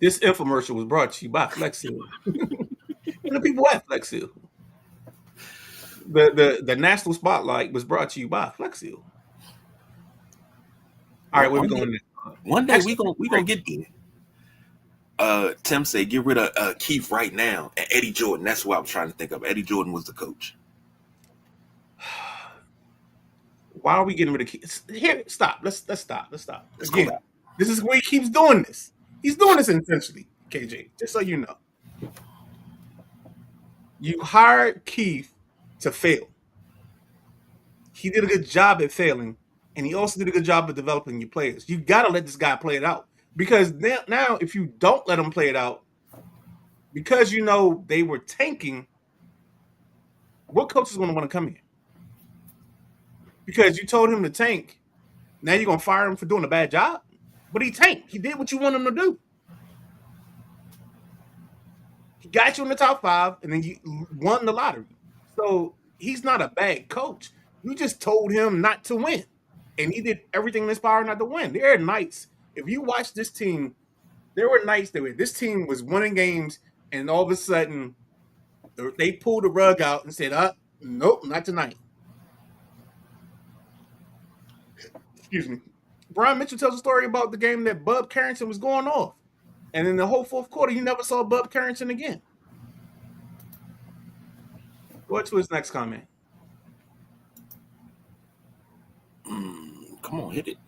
This infomercial was brought to you by Flex Seal. And the people at Flex Seal. The national spotlight was brought to you by Flex Seal. All right, where we One day, going next? one day Actually, we gonna get there. Tim said, get rid of Keith right now and Eddie Jordan. That's what I was trying to think of. Eddie Jordan was the coach. why are we getting rid of Keith? Here, stop. Let's stop. Let's stop. Let's go Again, back. this is where he keeps doing this. He's doing this intentionally, KJ. Just so you know, you hired Keith to fail. He did a good job at failing, and he also did a good job of developing your players. You got to let this guy play it out because now, if you don't let him play it out, because you know they were tanking, what coach is going to want to come here? Because you told him to tank. Now you're going to fire him for doing a bad job? But he tanked. He did what you want him to do. He got you in the top 5, and then you won the lottery. So he's not a bad coach. You just told him not to win. And he did everything in his power not to win. There are nights, if you watch this team, there were nights that this team was winning games, and all of a sudden they pulled the rug out and said, nope, not tonight. Excuse me. Brian Mitchell tells a story about the game that Bub Carrington was going off. And in the whole fourth quarter, you never saw Bub Carrington again. Go to his next comment. Come on, hit it.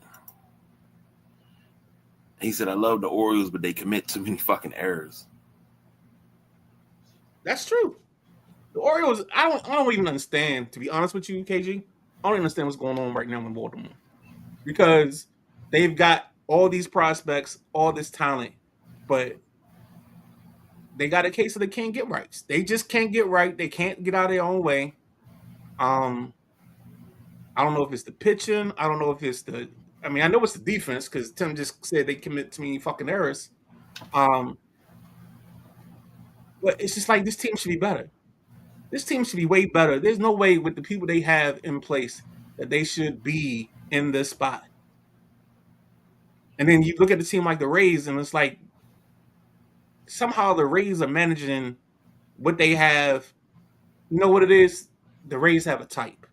He said, I love the Orioles, but they commit too many fucking errors. That's true. The Orioles, I don't even understand, to be honest with you, KG. I don't even understand what's going on right now in Baltimore. Because they've got all these prospects, all this talent, but they got a case of they can't get right. They just can't get right. They can't get out of their own way. I don't know if it's the pitching. I don't know if it's the. I mean, I know it's the defense because Tim just said they commit too many fucking errors. But it's just like this team should be better. This team should be way better. There's no way with the people they have in place that they should be in this spot. And then you look at the team like the Rays, and it's like somehow the Rays are managing what they have. You know what it is? The Rays have a type.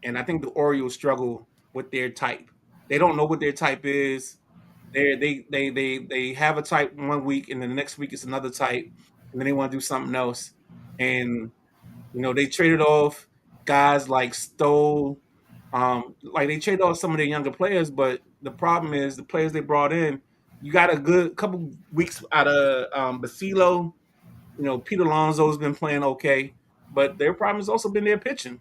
And I think the Orioles struggle with their type. They don't know what their type is. They have a type one week, and then the next week it's another type, and then they want to do something else. And they traded off guys like Stoll, like they traded off some of their younger players, but the problem is the players they brought in. You got a good couple weeks out of Basilo. Pete Alonso's been playing okay, but their problem has also been their pitching.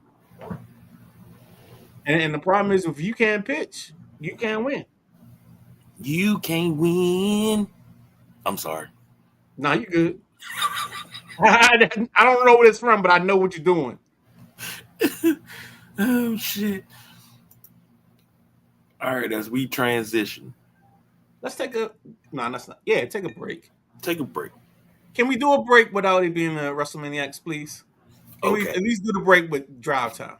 And the problem is, if you can't pitch, you can't win. You can't win. I'm sorry. Nah, you good. I don't know what it's from, but I know what you're doing. Oh, shit. All right, as we transition. Let's take a... No, that's not... Yeah, take a break. Take a break. Can we do a break without it being a WrestleManiacs, please? Can we Okay, at least do the break with drive time?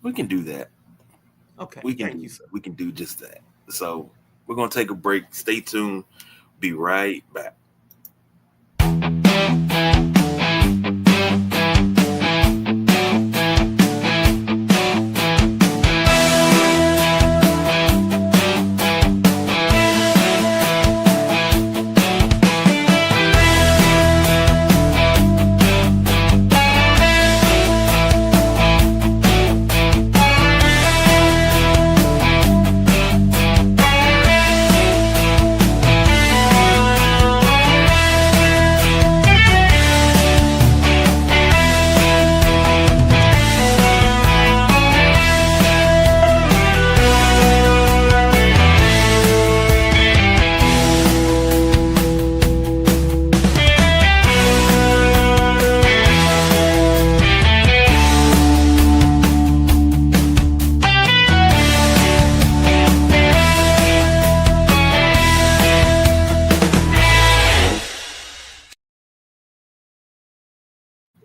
we can do that. Okay, We can thank do you, sir. we can do just that. So we're gonna take a break. Stay tuned. Be right back.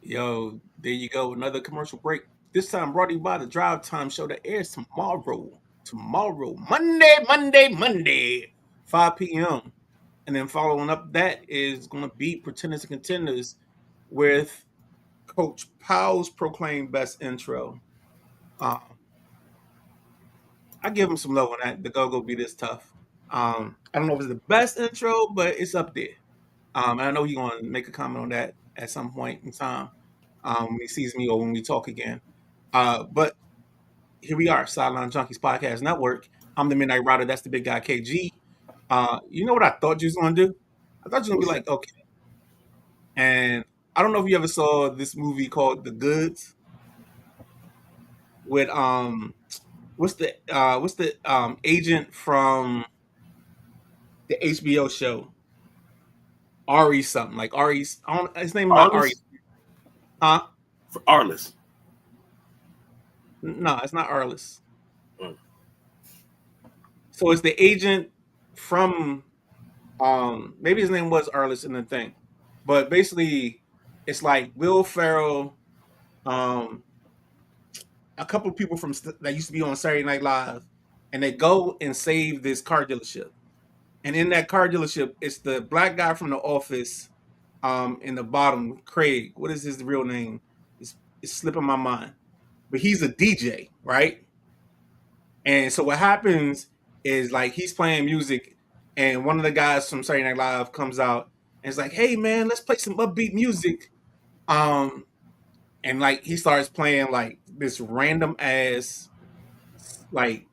Yo, there you go. Another commercial break. This time brought to you by the Drive Time Show that airs tomorrow. Tomorrow. Monday, 5 p.m. And then following up that is going to be Pretenders and Contenders with Coach Powell's proclaimed best intro. Um, I give him some love on that. The Go-Go Be This Tough. I don't know if it's the best intro, but it's up there. And I know he's going to make a comment on that at some point in time when he sees me or when we talk again. But here we are, Sideline Junkies Podcast Network. I'm the Midnight Rider. That's the big guy, KG. You know what I thought you was going to do? I thought you were going to be What's that? like, okay. And I don't know if you ever saw this movie called The Goods with what's the agent from the HBO show Ari something like Ari. His name is not Ari. Arliss? Huh? For Arliss. No, it's not Arliss. Mm. So it's the agent from maybe his name was Arliss in the thing, but basically it's like Will Ferrell, um, a couple of people from that used to be on Saturday Night Live, and they go and save this car dealership. And in that car dealership, it's the black guy from The Office, in the bottom, Craig. What is his real name? It's slipping my mind. But he's a DJ, right? And so what happens is like he's playing music, and one of the guys from Saturday Night Live comes out and is like, "Hey man, let's play some upbeat music." Um, and like he starts playing like this random ass like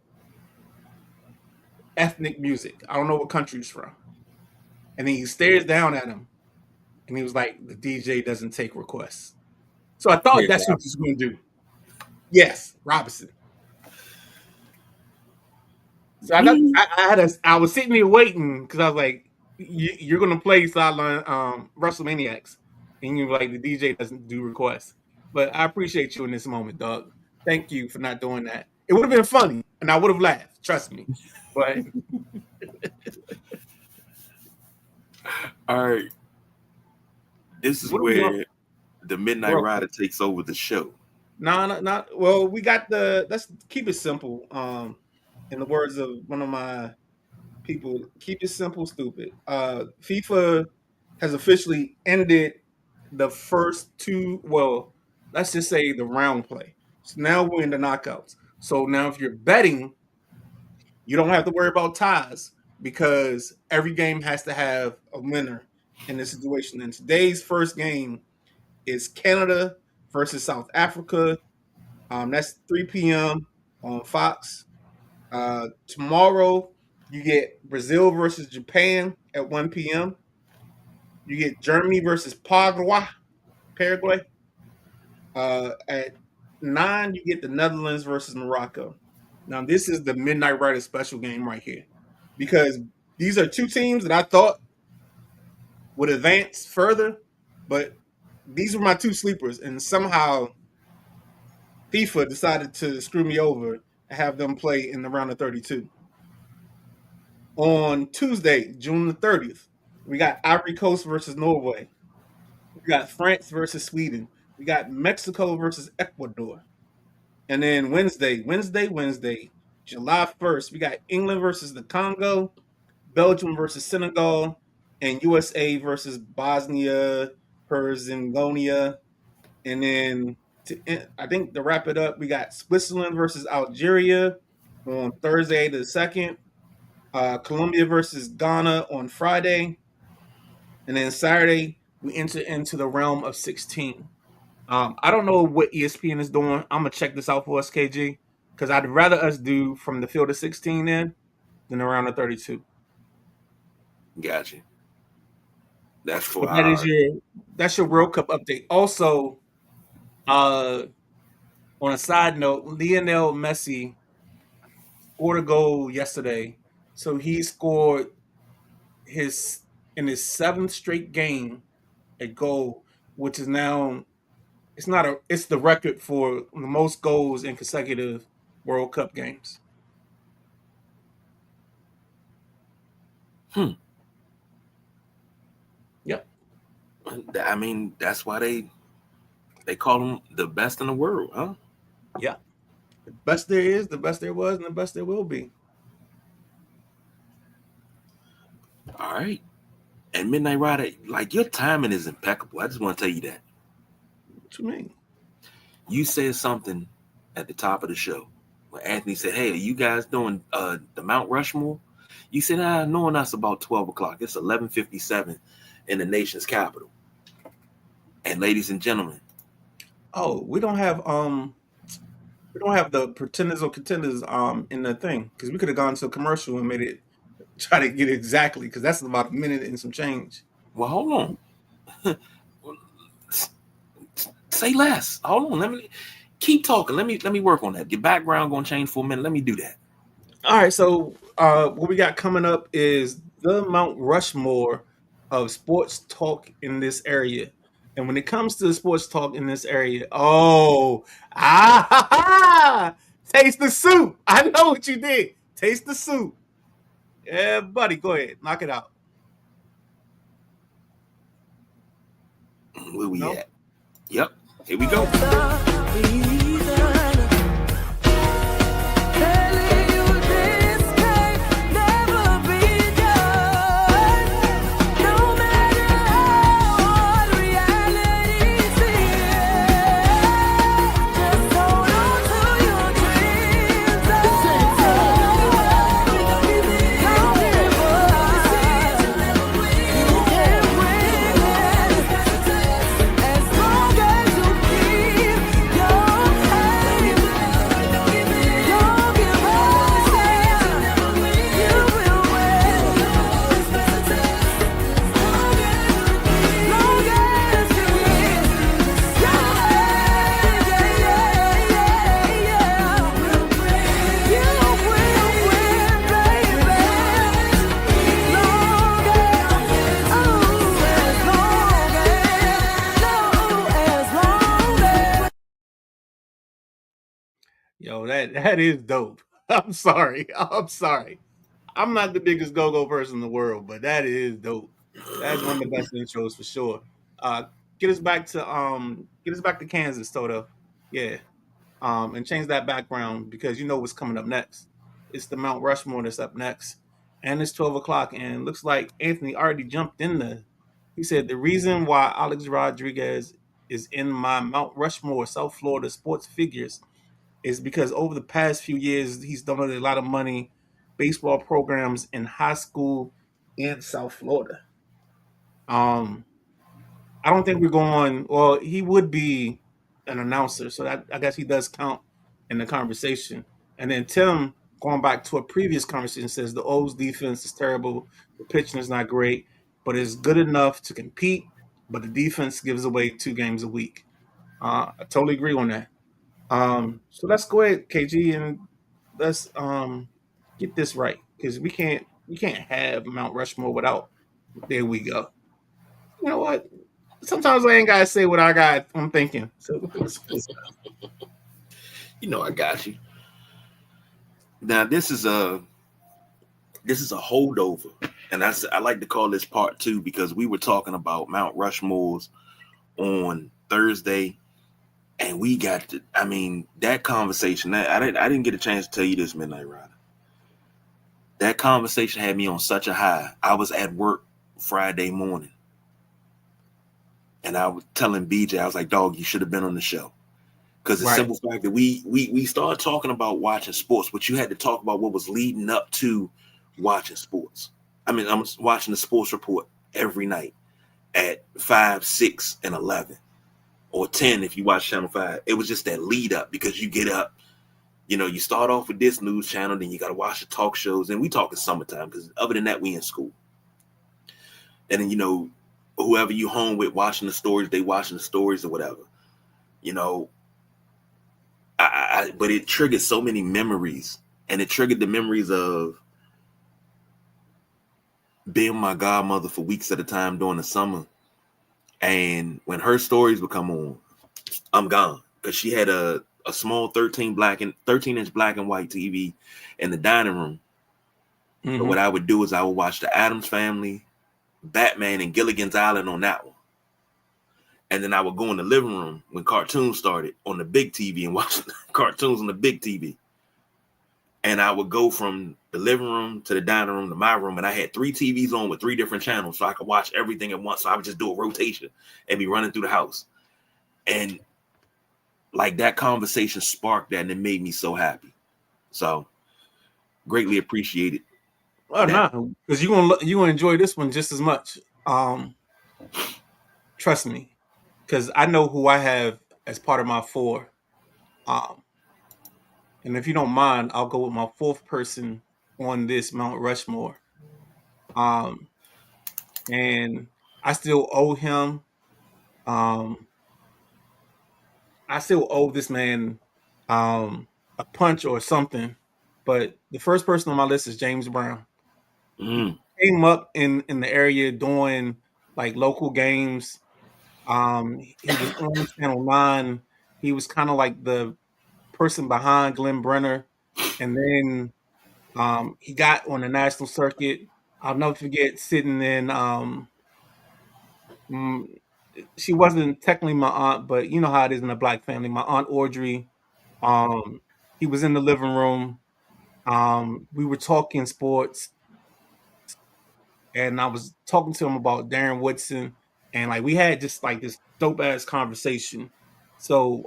ethnic music. I don't know what country he's from. And then he stares down at him, and he was like, "The DJ doesn't take requests." So I thought Craig that's what he's Robinson. going to do. Yes, Robinson. So I thought Mm. I was sitting here waiting because I was like, "You're going to play sideline WrestleManiacs," and you're like, "The DJ doesn't do requests." But I appreciate you in this moment, dog. Thank you for not doing that. It would have been funny, and I would have laughed. Trust me. But All right. This is what are we going? where the Midnight Real Rider quick. takes over the show. No, not well. We got the. Let's keep it simple. In the words of one of my people, keep it simple, stupid. FIFA has officially ended the first two. Well, let's just say the round play. So now we're in the knockouts. So now, if you're betting, you don't have to worry about ties because every game has to have a winner in this situation. And today's first game is Canada versus South Africa. That's 3 p.m. on Fox. Tomorrow, you get Brazil versus Japan at 1 p.m. You get Germany versus Paraguay. At 9, you get the Netherlands versus Morocco. Now, this is the Midnight Rider special game right here because these are two teams that I thought would advance further, but these were my two sleepers, and somehow FIFA decided to screw me over and have them play in the round of 32. On Tuesday, June the 30th, we got Ivory Coast versus Norway. We got France versus Sweden. we got Mexico versus Ecuador. And then Wednesday, July 1st, we got England versus the Congo, Belgium versus Senegal, and USA versus Bosnia Herzegovina. And then I think to wrap it up, we got Switzerland versus Algeria on Thursday the 2nd, Colombia versus Ghana on Friday, and then Saturday we enter into the realm of 16. I don't know what ESPN is doing. I'm gonna check this out for us, KG, because I'd rather us do from the field of 16 in than around the 32. Gotcha. That's for But that is our. your World Cup update. Also, uh, on a side note, Lionel Messi scored a goal yesterday. So he scored his in his seventh straight game a goal, which is now it's the record for the most goals in consecutive World Cup games. Hmm. Yep. I mean, that's why they call him the best in the world, huh? Yeah. The best there is, the best there was, and the best there will be. All right. And Midnight Rider, like your timing is impeccable. I just want to tell you that. What you mean? You said something at the top of the show when Anthony said, "Hey, are you guys doing the Mount Rushmore?" You said, knowing us about 12 o'clock. It's 11:57 in the nation's capital. And ladies and gentlemen, Oh, we don't have the pretenders or contenders in the thing because we could have gone to a commercial and made it try to get it exactly because that's about a minute and some change. well, hold on. Say less. Hold on. Let me keep talking. Let me work on that. Your background gonna change for a minute. Let me do that. All right, so what we got coming up is the Mount Rushmore of sports talk in this area. And when it comes to sports talk in this area, ha, ha, taste the soup. I know what you did. Taste the soup. Yeah, buddy, go ahead, knock it out. Where we No, at? Yep. Here we go. yo, that is dope. I'm sorry. I'm sorry. I'm not the biggest go-go person in the world, but that is dope. That's one of the best intros for sure. Uh, get us back to Kansas, Toto. Yeah. And change that background because you know what's coming up next. It's the Mount Rushmore that's up next, and it's 12 o'clock. And looks like Anthony already jumped in there. He said the reason why Alex Rodriguez is in my Mount Rushmore South Florida sports figures is because over the past few years he's donated a lot of money baseball programs in high school in South Florida. Um, I don't think we're going. Well, he would be an announcer, so that, I guess he does count in the conversation. And then Tim, going back to a previous conversation, says the O's defense is terrible. The pitching is not great, but it's good enough to compete. But the defense gives away 2 games a week. I totally agree on that. So let's go ahead, KG, and let's get this right because we can't have Mount Rushmore without. There we go. You know what? Sometimes I ain't gotta say what I'm thinking. So You know I got you. Now this is a holdover, and I like to call this part two because we were talking about Mount Rushmore's on Thursday, And we got to, I mean, that conversation, I didn't get a chance to tell you this, Midnight Rider. That conversation had me on such a high. I was at work Friday morning, and I was telling BJ, I was like, dog, you should have been on the show. Because the Right. simple fact that we started talking about watching sports, but you had to talk about what was leading up to watching sports. I mean, I'm watching the sports report every night at 5, 6, and 11, or 10 if you watch Channel 5. It was just that lead up because you get up, you start off with this news channel, then you got to watch the talk shows, and we talk in summertime because other than that, we in school. And then whoever you home with watching the stories, they watching the stories or whatever. You know, but it triggered so many memories, and it triggered the memories of being my godmother for weeks at a time during the summer. And when her stories would come on, I'm gone because she had a small 13-inch black and white TV in the dining room. So Mm-hmm. what I would do is I would watch the Addams Family, Batman, and Gilligan's Island on that one. And then I would go in the living room when cartoons started on the big TV and watch cartoons on the big TV. And I would go from the living room to the dining room to my room. And I had 3 TVs on with 3 different channels so I could watch everything at once. So I would just do a rotation and be running through the house. And like that conversation sparked that, and it made me so happy. So greatly appreciated Oh that. no, because you gonna enjoy this one just as much. Trust me, because I know who I have as part of my 4. Um, and if you don't mind, I'll go with my 4th person on this Mount Rushmore. Um, and I still owe him. Um, I still owe this man a punch or something. But the first person on my list is James Brown. He Mm, came up in the area doing like local games. He was on Channel 9. He was kind of like the person behind Glenn Brenner. And then he got on the national circuit. I'll never forget sitting in mm, she wasn't technically my aunt, but you know how it is in a black family. My aunt Audrey, um, he was in the living room. We were talking sports, and I was talking to him about Darren Woodson, and like we had just like this dope ass conversation. So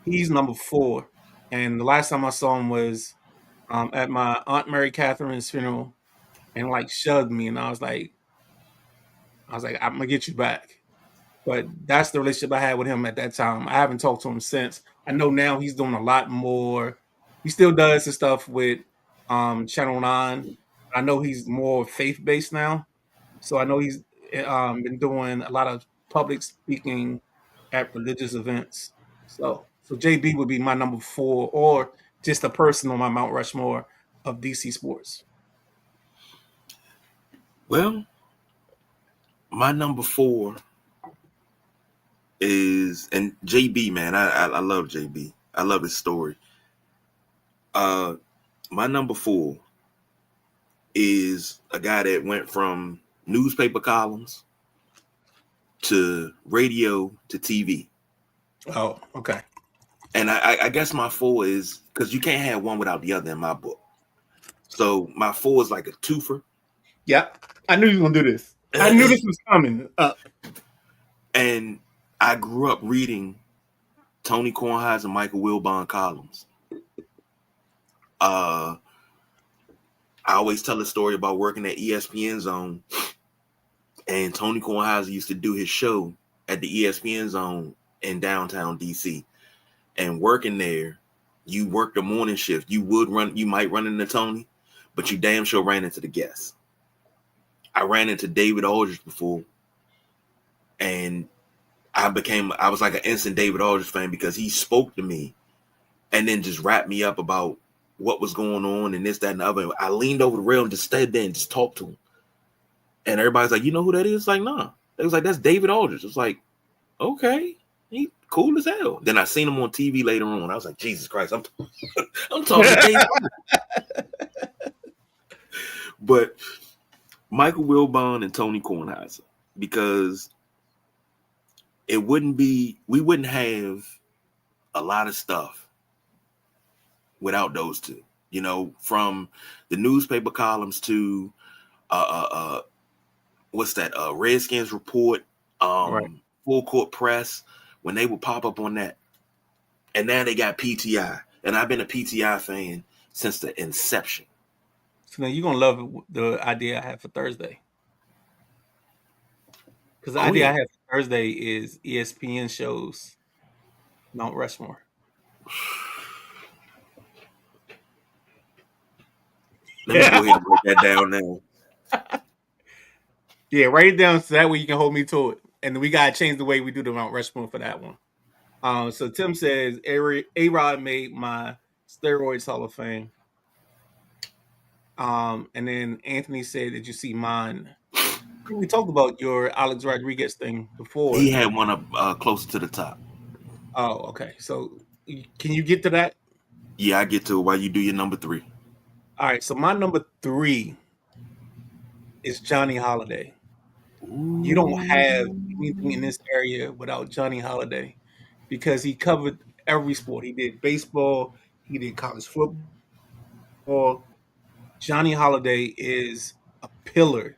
he's number 4, and the last time I saw him was at my aunt Mary Catherine's funeral, and like shoved me, and I was like, I'm gonna get you back. But that's the relationship I had with him at that time. I haven't talked to him since. I know now he's doing a lot more. He still does his stuff with Channel 9. I know he's more faith based now. So I know he's been doing a lot of public speaking at religious events. So JB would be my number 4, or just a person on my Mount Rushmore of DC sports. well, my number 4 is, and JB, man, I love JB. I love his story. Uh, my number 4 is a guy that went from newspaper columns to radio to TV. Oh, okay. And I guess my 4 is because you can't have one without the other in my book. So my 4 is like a twofer. Yeah, I knew you were gonna do this. I knew this was coming. And I grew up reading Tony Kornheiser and Michael Wilbon columns. I always tell a story about working at ESPN Zone, and Tony Kornheiser used to do his show at the ESPN Zone in downtown DC. And working there, you work the morning shift. You might run into Tony, but you damn sure ran into the guests. I ran into David Aldridge before, and I was like an instant David Aldridge fan because he spoke to me and then just wrapped me up about what was going on and this, that, and the other. I leaned over the rail and just stayed there and just talked to him. And everybody's like, you know who that is? Like, nah. It was like, that's David Aldridge. It's like, okay, he cool as hell. Then I seen him on TV later on. I was like, Jesus Christ, I'm talking to David. But Michael Wilbon and Tony Kornheiser, because we wouldn't have a lot of stuff without those two. You know, from the newspaper columns to what's that? Redskins report, Right. full court press. When they would pop up on that, and now they got PTI, and I've been a PTI fan since the inception. So now you're gonna love the idea I have for Thursday. Because the Oh idea yeah, I have for Thursday is ESPN shows Mount Rushmore. let me Yeah. go ahead and break that down now. Yeah, write it down so that way you can hold me to it. And then we gotta change the way we do the Mount Rushmore for that one. So Tim says A Rod made my steroids Hall of Fame. And then Anthony said, "Did you see mine?" I think we talked about your Alex Rodriguez thing He before. had one up closer to the top. Oh, okay. So can you get to that? Yeah, I get to it while you do your number three. All right. So my number three is Johnny Holiday. You don't have anything in Ooh. this area without Johnny Holiday because he covered every sport. He did baseball, he did college football. Johnny Holiday is a pillar,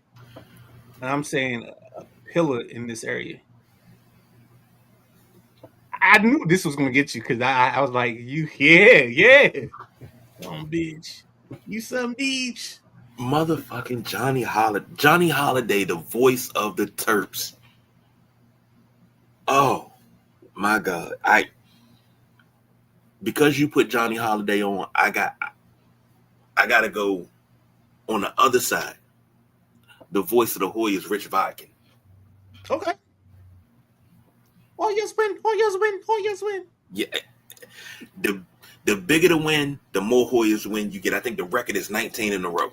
and I'm saying a pillar in this area. I knew this was gonna get you because I was like, yeah, some bitch, you some bitch. Motherfucking Johnny Holiday. Johnny Holiday, the voice of the Terps. Oh my God. Because you put Johnny Holiday on, I gotta go on the other side. The voice of the Hoyas, Rich Viking. Okay, oh yes, win, oh yes, win, oh yes, win. Yeah. The the bigger the win, the more Hoyas win you get. I think the record is 19 in a row.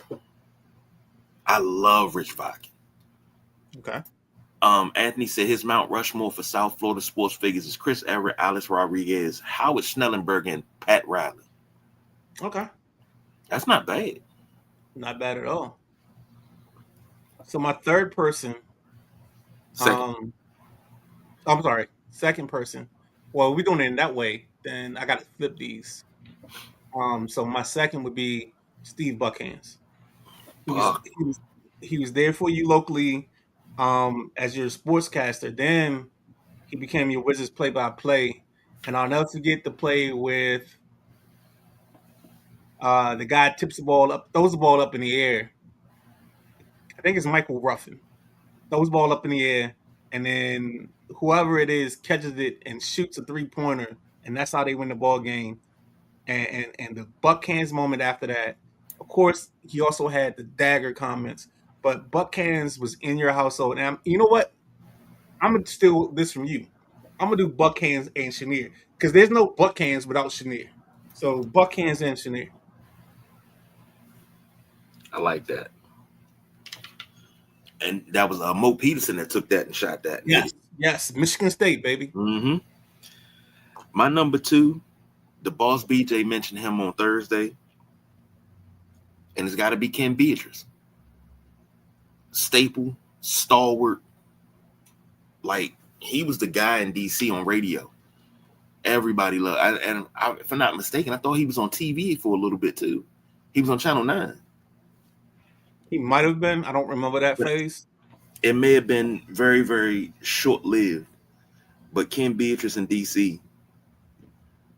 I love Rich Viking. Okay, Anthony said his Mount Rushmore for South Florida sports figures is Chris Everett, Alex Rodriguez, Howard Schnellenberger, and Pat Riley. okay, That's not bad. not bad at all. So my third person, Second. um, I'm sorry, second person. Well, we're doing it in that way. Then I got to flip these. So my second would be Steve Buckhands. He was Buck. he was he was there for you locally, as your sportscaster. Then he became your Wizards play-by-play, and I'll never forget the play with the guy tips the ball up, throws the ball up in the air. I think it's Michael Ruffin. Throws the ball up in the air, and then whoever it is catches it and shoots a 3-pointer, and that's how they win the ball game. And the Buckhands moment after that, of course, he also had the dagger comments. But Buckhands was in your household, and you know what? I'm gonna steal this from you. I'm gonna do Buckhands and Chenier because there's no Buckhands without Chenier. So Buckhands and Chenier. I like that. And that was Mo Peterson that took that and shot that and hit Yes, it. yes, Michigan State, baby. Mm-hmm. My number two, the boss BJ mentioned him on Thursday, and it's got to be Ken Beatrice. Staple, stalwart, like he was the guy in DC on radio. Everybody loved, if I'm not mistaken, I thought he was on TV for a little bit too. He was on Channel 9. He might have been. I don't remember that But phase. it may have been very, very short lived. But Ken Beatrice in DC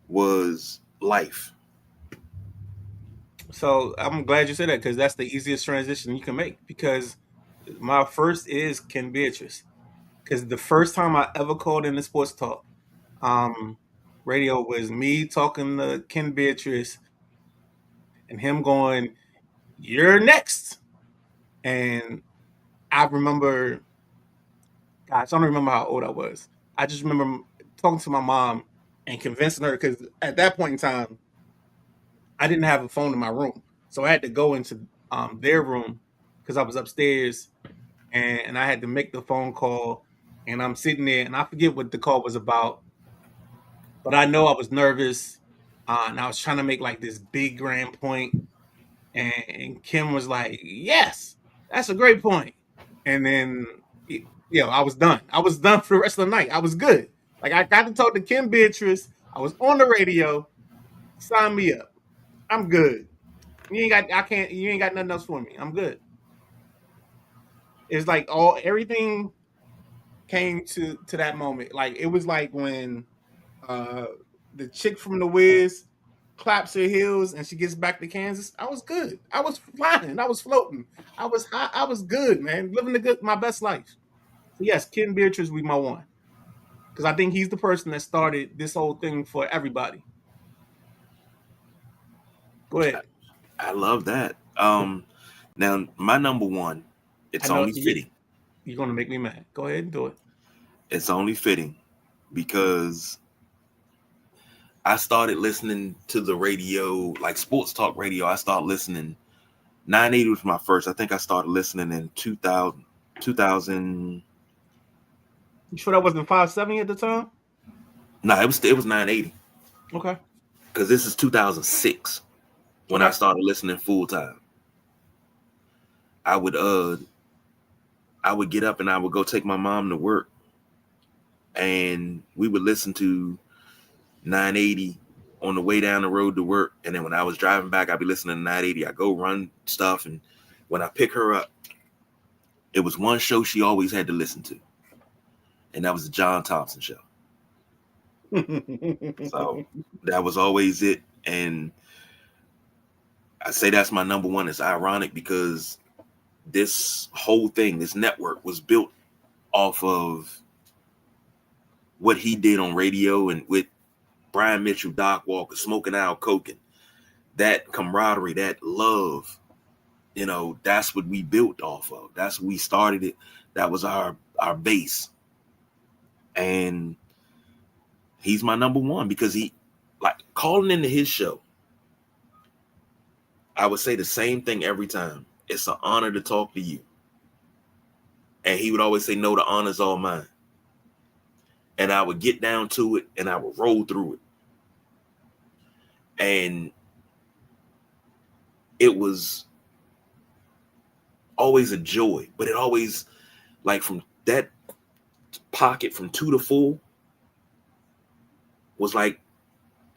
was life. So I'm glad you said that because that's the easiest transition you can make. Because my first is Ken Beatrice. Because the first time I ever called in the sports talk, um, radio was me talking to Ken Beatrice and him going, "You're next." And I remember, gosh, I don't remember how old I was. I just remember talking to my mom and convincing her because at that point in time, I didn't have a phone in my room, so I had to go into their room because I was upstairs, and I had to make the phone call. And I'm sitting there, and I forget what the call was about, but I know I was nervous, and I was trying to make like this big grand point, and Kim was like, "Yes, that's a great point," and then Yeah, I was done. I was done for the rest of the night. I was good. Like I got to talk to Kim Beatrice. I was on the radio. Sign me up. I'm good. You ain't got. I can't. You ain't got nothing else for me. I'm good. It's like all everything came to that moment. Like it was like when uh the chick from the Wiz claps her heels and she gets back to Kansas. I was good. I was flying. I was floating. I was high. I was good, man. Living my best life. So yes, Ken Beatrice was my one because I think he's the person that started this whole thing for everybody. Go ahead. I love that. Now my number one, I it's know only fitting. you're gonna make me mad. Go ahead and do it. It's only fitting because I started listening to the radio, like sports talk radio. I started listening. 980 was my first. I think I started listening in 2000. 2000. You sure that wasn't 570 at the time? No, it was 980 Okay. because this is 2006 when I Okay. started listening full time. I would I would get up and I would go take my mom to work, and we would listen to 980 on the way down the road to work. And then when I was driving back, I'd be listening to 980. I go run stuff, and when I pick her up, it was one show she always had to listen to, and that was the John Thompson show. So that was always it. And I say that's my number one. It's ironic because this whole thing, this network was built off of what he did on radio and with Brian Mitchell, Doc Walker, Smoking Al Coken, that camaraderie, that love, that's what we built off of. That's what we started it. That was our base. And he's my number one because he, like, calling into his show, I would say the same thing every time. It's an honor to talk to you. And he would always say, no, the honor's all mine. And I would get down to it and I would roll through it. And it was always a joy, but it always, like, from that pocket from 2 to 4 was like,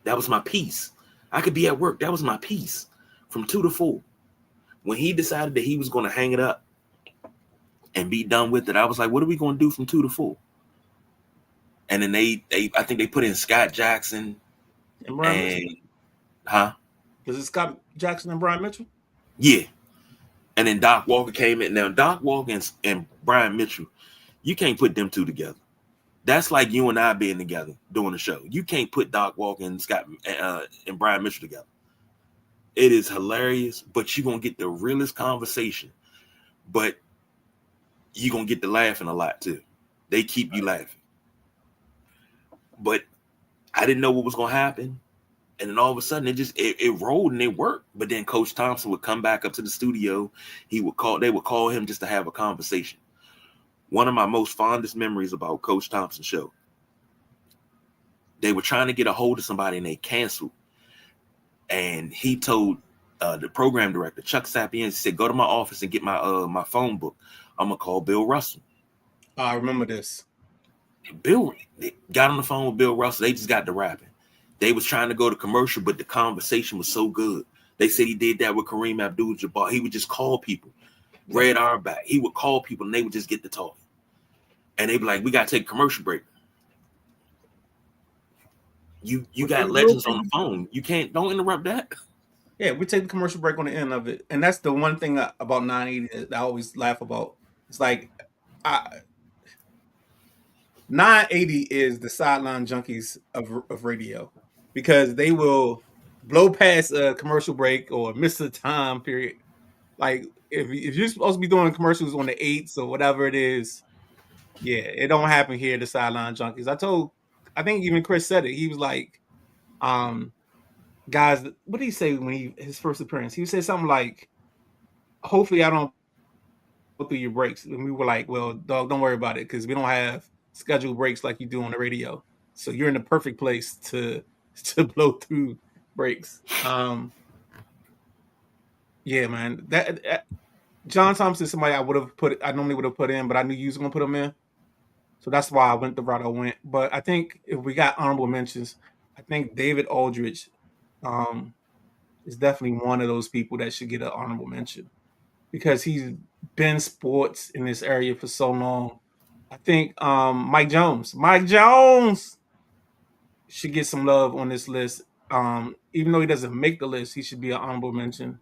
that was my peace. I could be at work. That was my peace from 2 to 4. When he decided that he was going to hang it up and be done with it, I was like, what are we going to do from 2 to 4? And then I think they put in Scott Jackson and Brian and, Mitchell? huh? Was it Scott Jackson and Brian Mitchell? Yeah. And then Doc Walker came in. Now, Doc Walker and Brian Mitchell, you can't put them two together. That's like you and I being together doing a show. You can't put Doc Walker and Scott and Brian Mitchell together. It is hilarious, but you're going to get the realest conversation. But you're going to get to laughing a lot, too. They keep you laughing. But I didn't know what was going to happen. And then all of a sudden, it rolled and it worked. But then Coach Thompson would come back up to the studio. They would call him just to have a conversation. One of my most fondest memories about Coach Thompson's show. They were trying to get a hold of somebody and they canceled. And he told the program director, Chuck Sapiens, he said, go to my office and get my phone book. I'm going to call Bill Russell. I remember this. Bill got on the phone with Bill Russell. They just got to rapping. They was trying to go to commercial, but the conversation was so good. They said he did that with Kareem Abdul-Jabbar. He would just call people. Red Auerbach. He would call people and they would just get to talking. And they'd be like, we got to take a commercial break. You got legends on the phone. You don't interrupt that. Yeah, we take the commercial break on the end of it. And that's the one thing about 980 that I always laugh about. It's like, 980 is the sideline junkies of radio because they will blow past a commercial break or miss a time period. Like if you're supposed to be doing commercials on the 8s or whatever it is, yeah, it don't happen here. The sideline junkies. I think even Chris said it. He was like, guys, what did he say when his first appearance? He said something like, "Hopefully, I don't go through your breaks." And we were like, "Well, dog, don't worry about it because we don't have scheduled breaks like you do on the radio. So you're in the perfect place to blow through breaks." Yeah, man. That John Thompson is somebody I normally would have put in, but I knew you was gonna put him in So that's why I went the route I went. But I think if we got honorable mentions, I think David Aldridge um, is definitely one of those people that should get an honorable mention because he's been sports in this area for so long. I think Mike Jones should get some love on this list. Even though he doesn't make the list, he should be an honorable mention.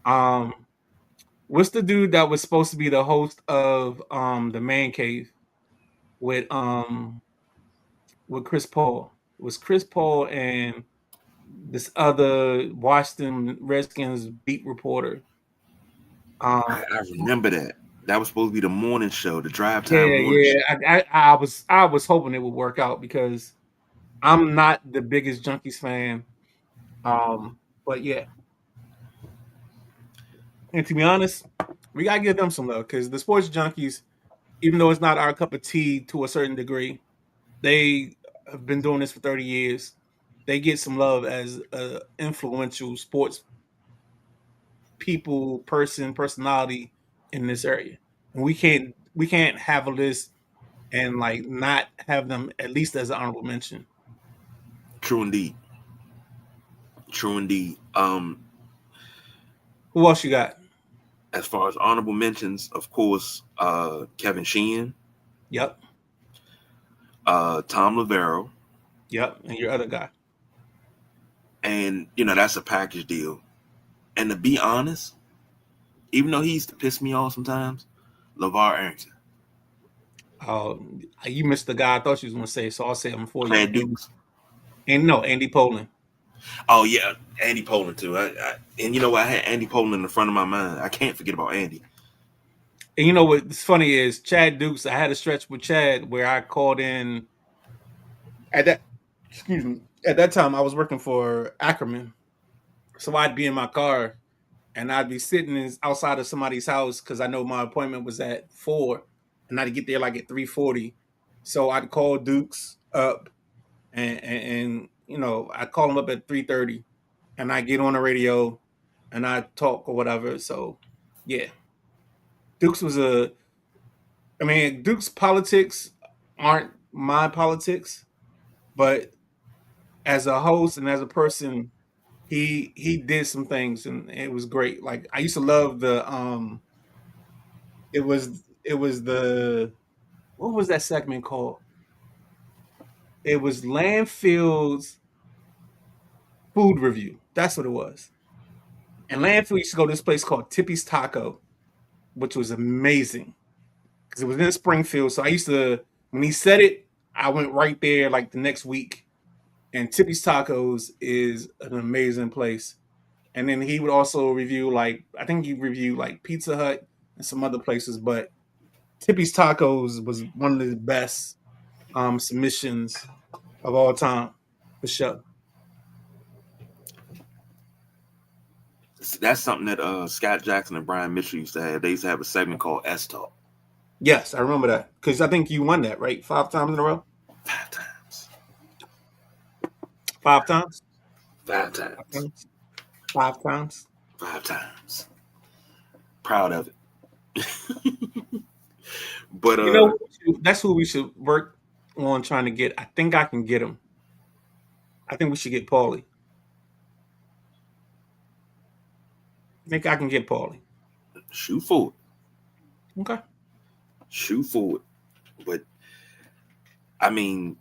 Um, what's the dude that was supposed to be the host of the Man Cave with Chris Paul? It was Chris Paul and this other Washington Redskins beat reporter. Um, I remember that. That was supposed to be the morning show, the drive time yeah, morning yeah. show. I was hoping it would work out because I'm not the biggest Junkies fan. But yeah, and to be honest, we gotta give them some love because the sports junkies, even though it's not our cup of tea to a certain degree, they have been doing this for 30 years. They get some love as influential sports people, personality in this area. And we can't have a list and like not have them at least as an honorable mention. True indeed. True indeed. Who else you got? As far as honorable mentions, of course, Kevin Sheehan, Yep, Tom Lavero, yep, and your other guy. and that's a package deal. And to be honest, even though he used to piss me off sometimes, LeVar Arrington, Uh, you missed the guy I thought you was gonna say, so I'll say him for you. Chad Dukes. And no, Andy Poland. Oh yeah, Andy Poland too. And you know what? I had Andy Poland in the front of my mind. I can't forget about Andy. And you know what's funny is Chad Dukes. I had a stretch with Chad where I called in at that. Excuse me. At that time, I was working for Ackerman, so I'd be in my car and I'd be sitting outside of somebody's house because I know my appointment was at 4, and I'd get there like at 3:40. So I'd call Dukes up, and I'd call him up at 3:30, and I get on the radio, and I talk or whatever. So yeah, Dukes was a I mean, Duke's politics aren't my politics, but as a host and as a person, he did some things and it was great. Like I used to love it was the what was that segment called? It was Landfill's food review. That's what it was. And Landfill used to go to this place called Tippy's Taco, which was amazing because it was in Springfield. So I used to when he said it, I went right there like the next week. And Tippy's Tacos is an amazing place. And then he would also review like I think he reviewed like Pizza Hut and some other places, but Tippy's Tacos was one of the best submissions of all time for sure. That's something that Scott Jackson and Brian Mitchell used to have. They used to have a segment called S Talk. Yes, I remember that because I think you won that right 5 times in a row. 5 times. 5 times. Five Five times. times. 5 times. 5 times. Proud of it. But That's who we should work on trying to get. I think I can get him. I think we should get Paulie. I think I can get Paulie. shoot forward. Okay. Shoot forward. But I mean,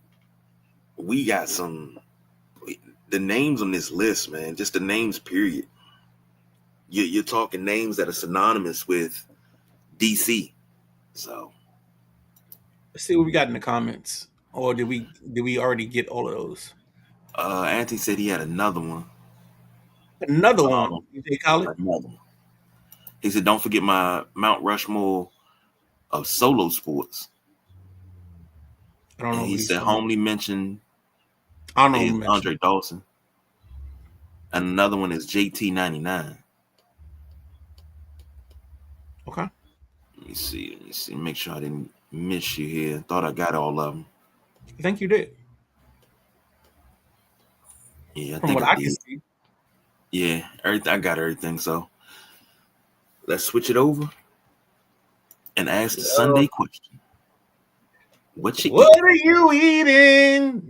we got the names on this list, man. Just the names, period. You're talking names that are synonymous with DC. So Let's see what we got in the comments. Or did we already get all of those? Anthony said he had another one. Another one. You take Khaled? Another one. He said, "Don't forget my Mount Rushmore of solo sports." I don't And know he what he's said, talking about. "Homely mention I don't know is who mentioned. Andre Dawson, and another one is JT99." Okay. Let me see. Let me see. Make sure I didn't miss you here. Thought I got all of them. I think you did. Yeah, I From think what I I can did. see. Yeah, everything. I got everything. So let's switch it over and ask the Yeah. Sunday question. What you What eating? are you eating?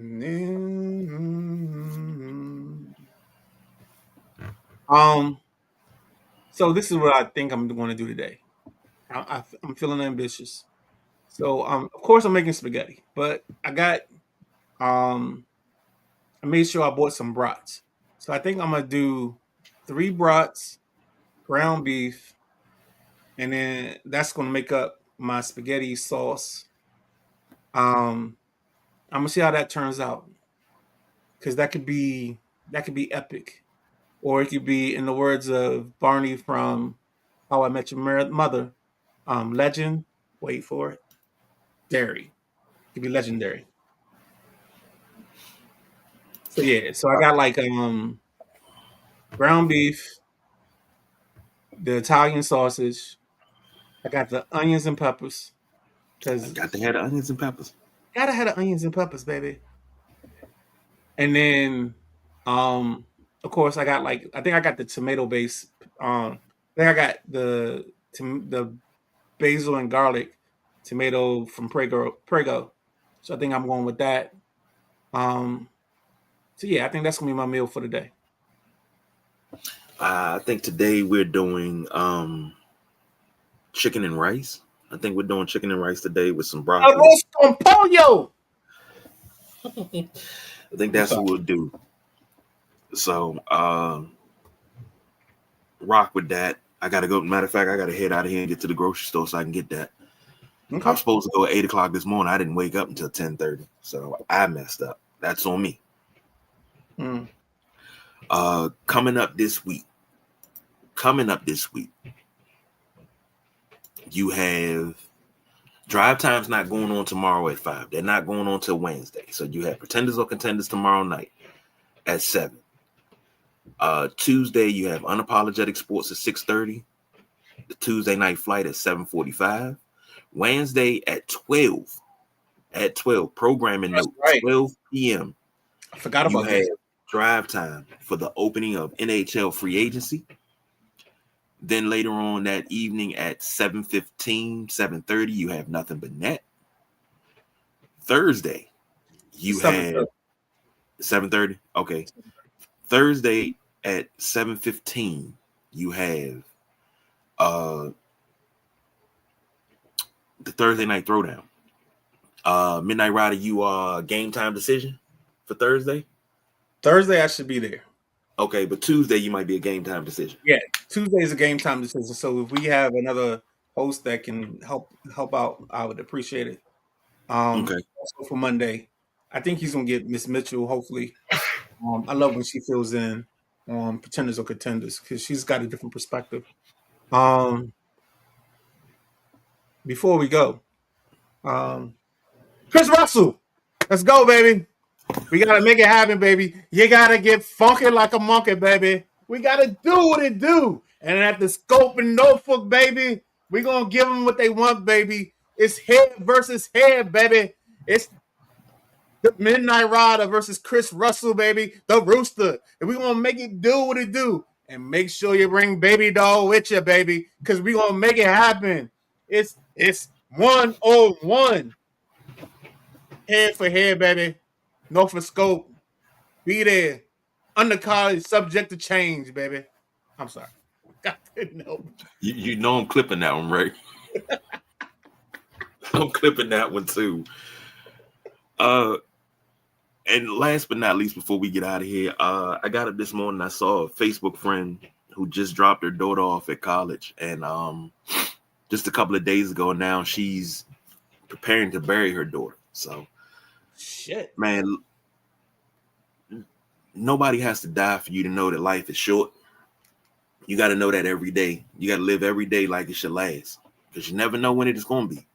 So this is what I think I'm going to do today. I'm feeling ambitious. So of course I'm making spaghetti, but I made sure I bought some brats. So I think I'm gonna do 3 brats, ground beef, and then that's gonna make up my spaghetti sauce. Um, I'm gonna see how that turns out because that could be epic, or it could be, in the words of Barney from How I Met Your Mother, legend. Wait for it, dairy. It could be legendary. So yeah, so I got like ground beef, the Italian sausage. I got the onions and peppers I because got to have the onions and peppers. gotta have the onions and peppers, baby. And then, um, of course, I think I got the tomato base. I think I got the basil and garlic tomato from Prego. So I think I'm going with that. Um, so yeah, I think that's gonna be my meal for the day. I think today we're doing chicken and rice. I think we're doing chicken and rice today with some broccoli. Arroz con pollo. I think I'm that's sorry. what we'll do. So rock with that. I gotta go. Matter of fact, I gotta head out of here and get to the grocery store so I can get that. I Okay. was supposed to go at 8 o'clock this morning. I didn't wake up until 10:30, so I messed up. That's on me. Mm. Coming up this week. Coming up this week, you have drive time's not going on tomorrow at 5. They're not going on till Wednesday. So you have Pretenders or Contenders tomorrow night at 7. Tuesday you have Unapologetic Sports at 6:30. The Tuesday night flight at 7:45. Wednesday at 12. At 12, programming That's note, right. 12 p.m. I forgot You about have that. drive time for the opening of NHL free agency. Then later on that evening at 7:15, 7:30, you have Nothing But Net. Thursday, you Seven. have 7:30. Okay. Thursday at 7:15, you have uh the Thursday night throwdown. Midnight Rider, you are game time decision for Thursday. Thursday I should be there. Okay, but Tuesday you might be a game time decision. Yeah, Tuesday is a game time decision. So if we have another host that can help out, I would appreciate it. Okay. Also for Monday, I think he's gonna get Miss Mitchell. Hopefully, I love when she fills in on Pretenders or Contenders because she's got a different perspective. Um, before we go, um, Chris Russell, let's go, baby. We gotta make it happen, baby. You gotta get funky like a monkey, baby. We gotta do what it do. And at the scope and Norfolk, baby, we gonna give them what they want, baby. It's head versus head, baby. It's the Midnight Rider versus Chris Russell, baby. The Rooster. And we gonna make it do what it do. And make sure you bring Baby Doll with you, baby. Cause we gonna make it happen. It's 101. Head for head, baby. Norfolk scope. Be there. Undercard subject to change, baby. I'm sorry. God didn't help. You know I'm clipping that one, right? I'm clipping that one too. Uh and last but not least, before we get out of here, I got up this morning. I saw a Facebook friend who just dropped her daughter off at college, and just a couple of days ago now, she's preparing to bury her daughter. So, Shit. man, nobody has to die for you to know that life is short. You got to know that every day. You got to live every day like it should last, because you never know when it is going to be.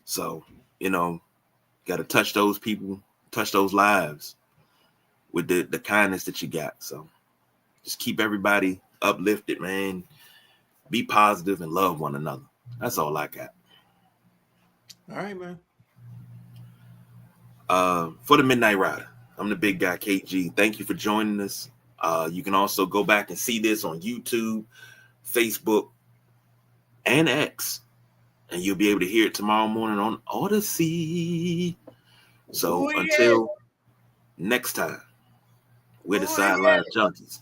So, got to touch those people, touch those lives with the kindness that you got. So just keep everybody uplifted, man. Be positive and love one another. That's all I got. All right, man. For the Midnight Rider, I'm the big guy, KG. Thank you for joining us. You can also go back and see this on YouTube, Facebook, and X. and you'll be able to hear it tomorrow morning on Odyssey. So Oh yeah. until next time, we're the Oh yeah. Sideline Junkies.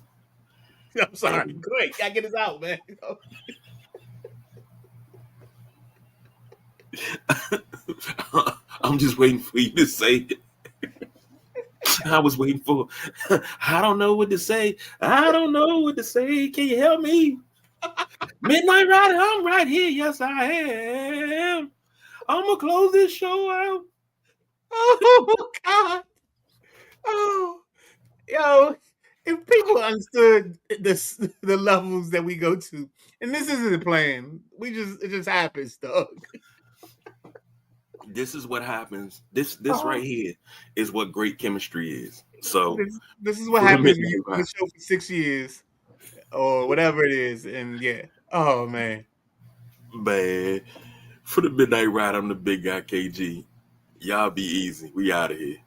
I'm sorry. And Great. Gotta get this out, man. I'm just waiting for you to say it. I was waiting for, I don't know what to say. I don't know what to say. Can you help me? Midnight Rider, I'm right here. Yes, I am. I'm going to close this show out. Oh God. Oh, yo. If people understood this, the levels that we go to, and this isn't planned, it just happens, dog. This is what happens. This right Oh, here is what great chemistry is. So this is what for the happens when Midnight you do the Rider, show for 6 years or whatever it is, and yeah. Oh man. man, for the Midnight Rider, I'm the big guy KG. Y'all be easy. We out of here.